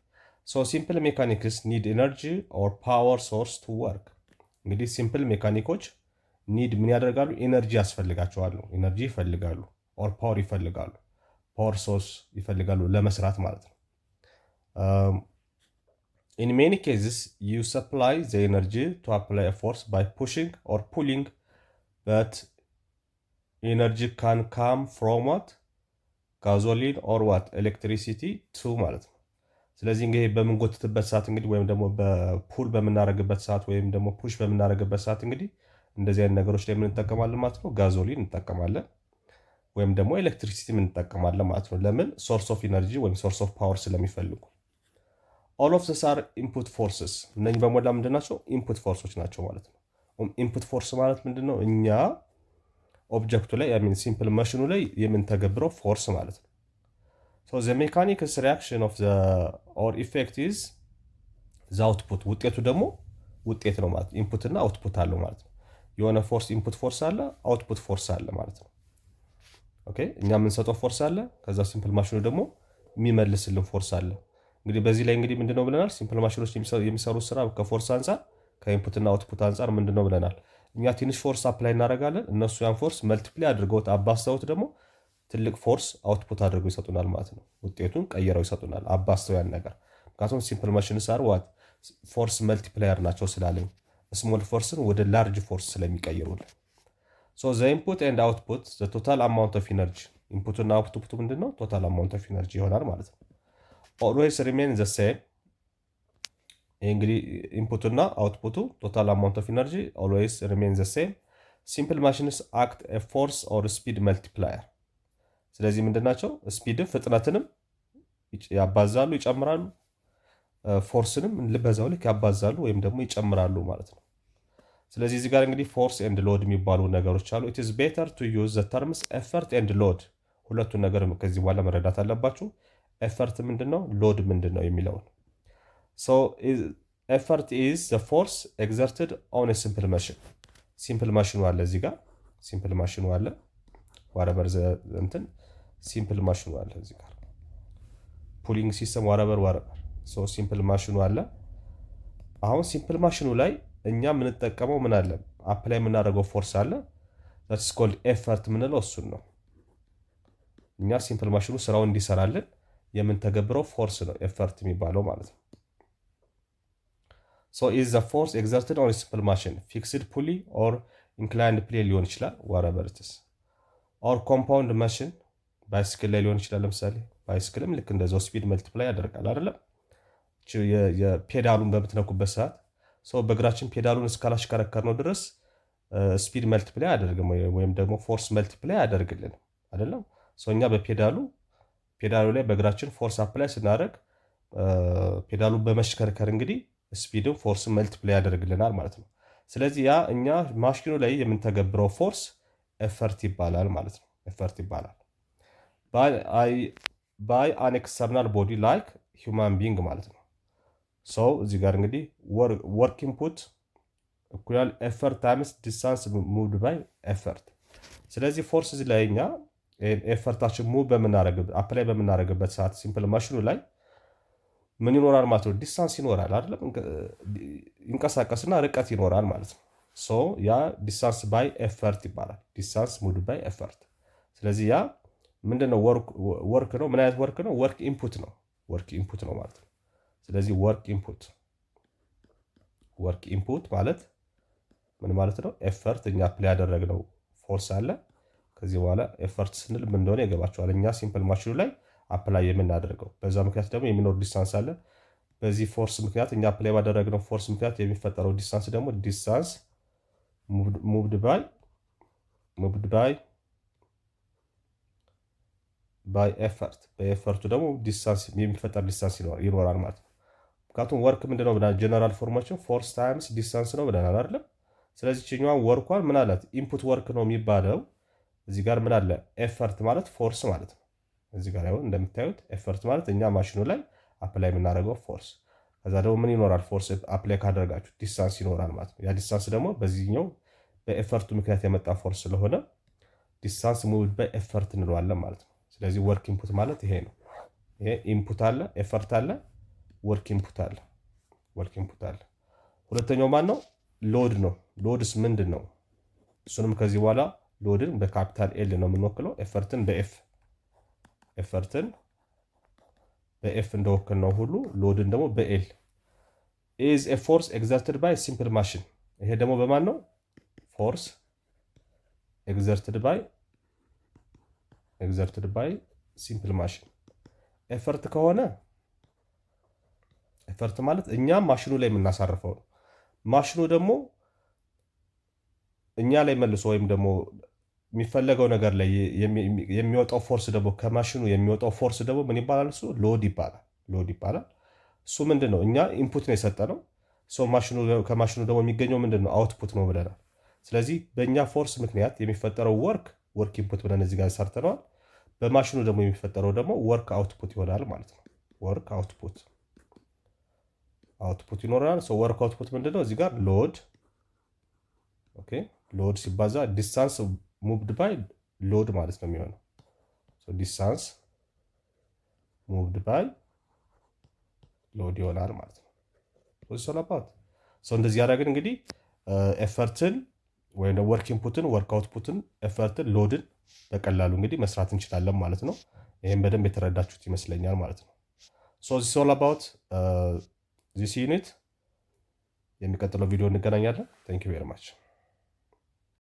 So simple mechanics need energy or power source to work. እንግዲህ ሲምፕል ሜካኒኮች ኒድ ምን ያደርጋሉ? ኢነርጂ ያስፈልጋቸዋል ነው። ኢነርጂ ይፈልጋሉ ኦር ፓወር ይፈልጋሉ። ፓወር ሶርስ ይፈልጋሉ ለመስራት ማለት ነው። In many cases, you supply the energy to apply a force by pushing or pulling, but energy can come from what? Gasoline or what? Electricity too ማለት ነው። ስለዚህ እንግዲህ በምንጎትትበት ሰዓት እንግዲህ ወይም ደግሞ በፑል በምናደርግበት ሰዓት ወይም ደግሞ ፑሽ በምናደርግበት ሰዓት እንግዲህ እንደዚህ አይነት ነገሮች ላይ ምን እንጠቀማለን ማለት ነው? ጋዞሊን እንጠቀማለን ወይም ደግሞ ኤሌክትሪሲቲ እንጠቀማለን ማለት ነው። ለምን? ሶርስ ኦፍ ኢነርጂ ወይም ሶርስ ኦፍ ፓወር ስለሚፈልጉ። ኦል ኦፍ ዘስ አር ኢንፑት ፎርስስ። እነኚህ በሞላ ምንድን ናቸው? ኢንፑት ፎርሶች ናቸው ማለት ነው። ኢንፑት ፎርስ ማለት ምንድን ነው? እኛ ኦብጀክቱ ላይ ሲምፕል ማሽኑ ላይ የምንተገብረው ፎርስ ማለት ነው። ዘ ሜካኒክስ ሪያክሽን ኦፍ ኦር ኢፌክት ኢዝ ዘ አውትፑት። ውጤቱ ደግሞ ውጤት ነው ማለት ነው። ኢንፑት እና አውትፑት አለው ማለት ነው። የሆነ ፎርስ ኢንፑት ፎርስ አለ፣ አውትፑት ፎርስ አለ ማለት ነው። ኦኬ እኛ የምንሰጠው ፎርስ አለ፣ ከዛ ሲምፕል ማሽኑ ደግሞ የሚመልስልን ፎርስ አለ። እንግዲህ በዚህ ላይ እንግዲህ ምንድነው ብለናል? ሲምፕል ማሽኖች የሚሰሩት ስራ ከፎርስ አንጻር ከኢንፑትና አውትፑት አንጻር ምንድነው ብለናል? እኛ ትንሽ ፎርስ አፕላይ እናደርጋለን፣ እነሱ ያን ፎርስ መልቲፕላይ አድርገውት አባስተውት ደግሞ ትልቅ ፎርስ አውትፑት አድርገው ይሰጡናል ማለት ነው። ውጤቱን ቀይረው ይሰጡናል አባስተው ያን ነገር። ምክንያቱም ሲምፕል ማሽን ሳር ዋት ፎርስ መልቲፕላየር ናቸው ስላለኝ ስሞል ፎርስን ወደ ላርጅ ፎርስ ስለሚቀይሩልን። ዘ ኢንፑት ኤንድ አውትፑት ዘ ቶታል አማውንት ኦፍ ኢነርጂ። ኢንፑትና አውትፑቱ ምንድነው? ቶታል አማውንት ኦፍ ኢነርጂ ይሆናል ማለት ነው። ኦልዌይስ ሪሜን ዘ ሴም። ይህ እንግዲህ ኢንፑትና አውትፑቱ ቶታል አማውንት ኦፍ ኢነርጂ ኦልዌይስ ሪሜን ዘ ሴም። ሲምፕል ማሽንስ አክት ኤ ፎርስ ኦር ስፒድ መልቲፕላየር። ስለዚህ ምንድናቸው? ስፒድን ፍጥነትንም ያባዛሉ፣ ይጨምራሉ። ፎርስንም በዛው ልክ ያባዛሉ ወይም ደግሞ ይጨምራሉ ማለት ነው። ስለዚህ እዚህ ጋር እንግዲህ ፎርስ ኤንድ ሎድ የሚባሉ ነገሮች አሉ። ኢት ኢዝ ቤተር ቱ ዩዝ ዘ ተርምስ ኤፈርት ኤንድ ሎድ። ሁለቱን ነገር ከዚህ በኋላ መረዳት አለባችሁ። ኤፈርት ምንድን ነው? ሎድ ምንድን ነው የሚለውን። ኤፈርት ኢዝ ዘ ፎርስ ኤግዘርትድ ኦን ሲምፕል ማሽን። ሲምፕል ማሽኑ አለ እዚህ ጋር ሲምፕል ማሽኑ አለ ዋረበር እንትን ሲምፕል ማሽኑ አለ እዚህ ጋር ፑሊንግ ሲስተም ዋረበር ሲምፕል ማሽኑ አለ። አሁን ሲምፕል ማሽኑ ላይ እኛ የምንጠቀመው ምን አለ? አፕላይ የምናደርገው ፎርስ አለ። ዛትስ ኮልድ ኤፈርት የምንለው እሱን ነው። እኛ ሲምፕል ማሽኑ ስራውን እንዲሰራልን የምንተገብረው ፎርስ ነው ኤፈርት የሚባለው ማለት ነው። ኢዝ ዘ ፎርስ ኤግዘርትድ ኦን ሲምፕል ማሽን ፊክስድ ፑሊ ኦር ኢንክላይንድ ፕሌን ሊሆን ይችላል ዋረበር ኢት ኢዝ ኦር ኮምፓውንድ ማሽን ባይስክል ላይ ሊሆን ይችላል። ለምሳሌ ባይስክልም ልክ እንደዛው ስፒድ መልቲፕላይ ያደርጋል አይደለም? የፔዳሉን በምትነኩበት ሰዓት በእግራችን ፔዳሉን እስካላሽከረከር ነው ድረስ ስፒድ መልቲፕላይ አያደርግም ወይም ደግሞ ፎርስ መልቲፕላይ አያደርግልን አይደለም? እኛ በፔዳሉ ላይ በእግራችን ፎርስ አፕላይ ስናደርግ ፔዳሉን በመሽከርከር እንግዲህ ስፒድን ፎርስን መልቲፕላይ ያደርግልናል ማለት ነው። ስለዚህ ያ እኛ ማሽኑ ላይ የምንተገብረው ፎርስ ኤፈርት ይባላል ማለት ነው። ኤፈርት ይባላል ባይ አን ኤክስተርናል ቦዲ ላይክ ሂውማን ቢንግ ማለት ነው። እዚህ ጋር እንግዲህ ወርክ ኢንፑት እኩል ኤፈርት ታይምስ ዲስታንስ ሙቭድ ባይ ኤፈርት። ስለዚህ ፎርስ እዚህ ላይ እኛ ኤፈርታችን ሙቭ አፕላይ በምናደርግበት ሰዓት ሲምፕል ማሽኑ ላይ ምን ይኖራል ማለት ነው? ዲስታንስ ይኖራል አይደለም? ይንቀሳቀስና ርቀት ይኖራል ማለት ነው። ያ ዲስታንስ ባይ ኤፈርት ይባላል። ዲስታንስ ሙቭድ ባይ ኤፈርት። ስለዚህ ያ ምንድነው? ወርክ ነው። ምን አይነት ወርክ ነው? ወርክ ኢንፑት ነው። ወርክ ኢንፑት ነው ማለት ነው። ስለዚህ ወርክ ኢንፑት ማለት ምን ማለት ነው? ኤፈርት እኛ አፕላይ ያደረግነው ፎርስ አለ። ከዚህ በኋላ ኤፈርት ስንል ምን እንደሆነ ይገባቸዋል። እኛ ሲምፕል ማሽኑ ላይ አፕላይ የምናደርገው በዛ ምክንያት ደግሞ የሚኖር ዲስታንስ አለ። በዚህ ፎርስ ምክንያት እኛ አፕላይ ባደረግነው ፎርስ ምክንያት የሚፈጠረው ዲስታንስ ደግሞ ዲስታንስ ሙቭድ ባይ ኤፈርት። በኤፈርቱ ደግሞ ዲስታንስ የሚፈጠር ዲስታንስ ይኖራል ማለት ነው። ምክንያቱም ወርክ ምንድነው ብለናል? ጀነራል ፎርማችን ፎርስ ታይምስ ዲስታንስ ነው ብለናል አይደለም? ስለዚህ ችኛዋን ወርኳን ምን አላት? ኢንፑት ወርክ ነው የሚባለው። እዚህ ጋር ምን አለ? ኤፈርት ማለት ፎርስ ማለት ነው። እዚህ ጋር አሁን እንደምታዩት ኤፈርት ማለት እኛ ማሽኑ ላይ አፕላይ የምናደርገው ፎርስ። ከዛ ደግሞ ምን ይኖራል? ፎርስ አፕላይ ካደረጋችሁ ዲስታንስ ይኖራል ማለት ነው። ያ ዲስታንስ ደግሞ በዚህኛው በኤፈርቱ ምክንያት የመጣ ፎርስ ስለሆነ ዲስታንስ ሙቭድ ባይ ኤፈርት እንለዋለን ማለት ነው። ስለዚህ ወርክ ኢንፑት ማለት ይሄ ነው። ይሄ ኢንፑት አለ፣ ኤፈርት አለ፣ ወርክ ኢንፑት አለ። ሁለተኛው ማን ነው? ሎድ ነው። ሎድስ ምንድን ነው? እሱንም ከዚህ በኋላ ሎድን በካፒታል ኤል ነው የምንወክለው። ኤፈርትን በኤፍ እንደወክል ነው ሁሉ ሎድን ደግሞ በኤል። ኢዝ ኤ ፎርስ ኤግዘርትድ ባይ ሲምፕል ማሽን። ይሄ ደግሞ በማን ነው? ፎርስ ኤግዘርትድ ባይ ሲምፕል ማሽን። ኤፈርት ከሆነ ኤፈርት ማለት እኛም ማሽኑ ላይ የምናሳርፈው ነው። ማሽኑ ደግሞ እኛ ላይ መልሶ ወይም ደግሞ የሚፈለገው ነገር ላይ የሚወጣው ፎርስ ደግሞ ከማሽኑ የሚወጣው ፎርስ ደግሞ ምን ይባላል? እሱ ሎድ ይባላል። እሱ ምንድን ነው? እኛ ኢንፑት ነው የሰጠነው። ከማሽኑ ደግሞ የሚገኘው ምንድን ነው? አውትፑት ነው ብለናል። ስለዚህ በእኛ ፎርስ ምክንያት የሚፈጠረው ወርክ ኢንፑት ብለን እዚህ ጋር ሰርተነዋል። በማሽኑ ደግሞ የሚፈጠረው ደግሞ ወርክ አውትፑት ይሆናል ማለት ነው። ወርክ አውትፑት ይኖረናል። ወርክ አውትፑት ምንድን ነው? እዚህ ጋር ሎድ ሲባዛ ዲስታንስ ሙቭድ ባይ ሎድ ማለት ነው የሚሆነው። ዲስታንስ ሙቭድ ባይ ሎድ ይሆናል ማለት ነው። እንደዚህ ያደረግን እንግዲህ ኤፈርትን ወይም ወርክ ኢንፑትን፣ ወርክ አውትፑትን፣ ኤፈርትን፣ ሎድን በቀላሉ እንግዲህ መስራት እንችላለን ማለት ነው። ይህም በደንብ የተረዳችሁት ይመስለኛል ማለት ነው። ዚስ ኦል አባውት ዚስ ዩኒት። የሚቀጥለው ቪዲዮ እንገናኛለን። ታንክ ዩ ቬሪ ማች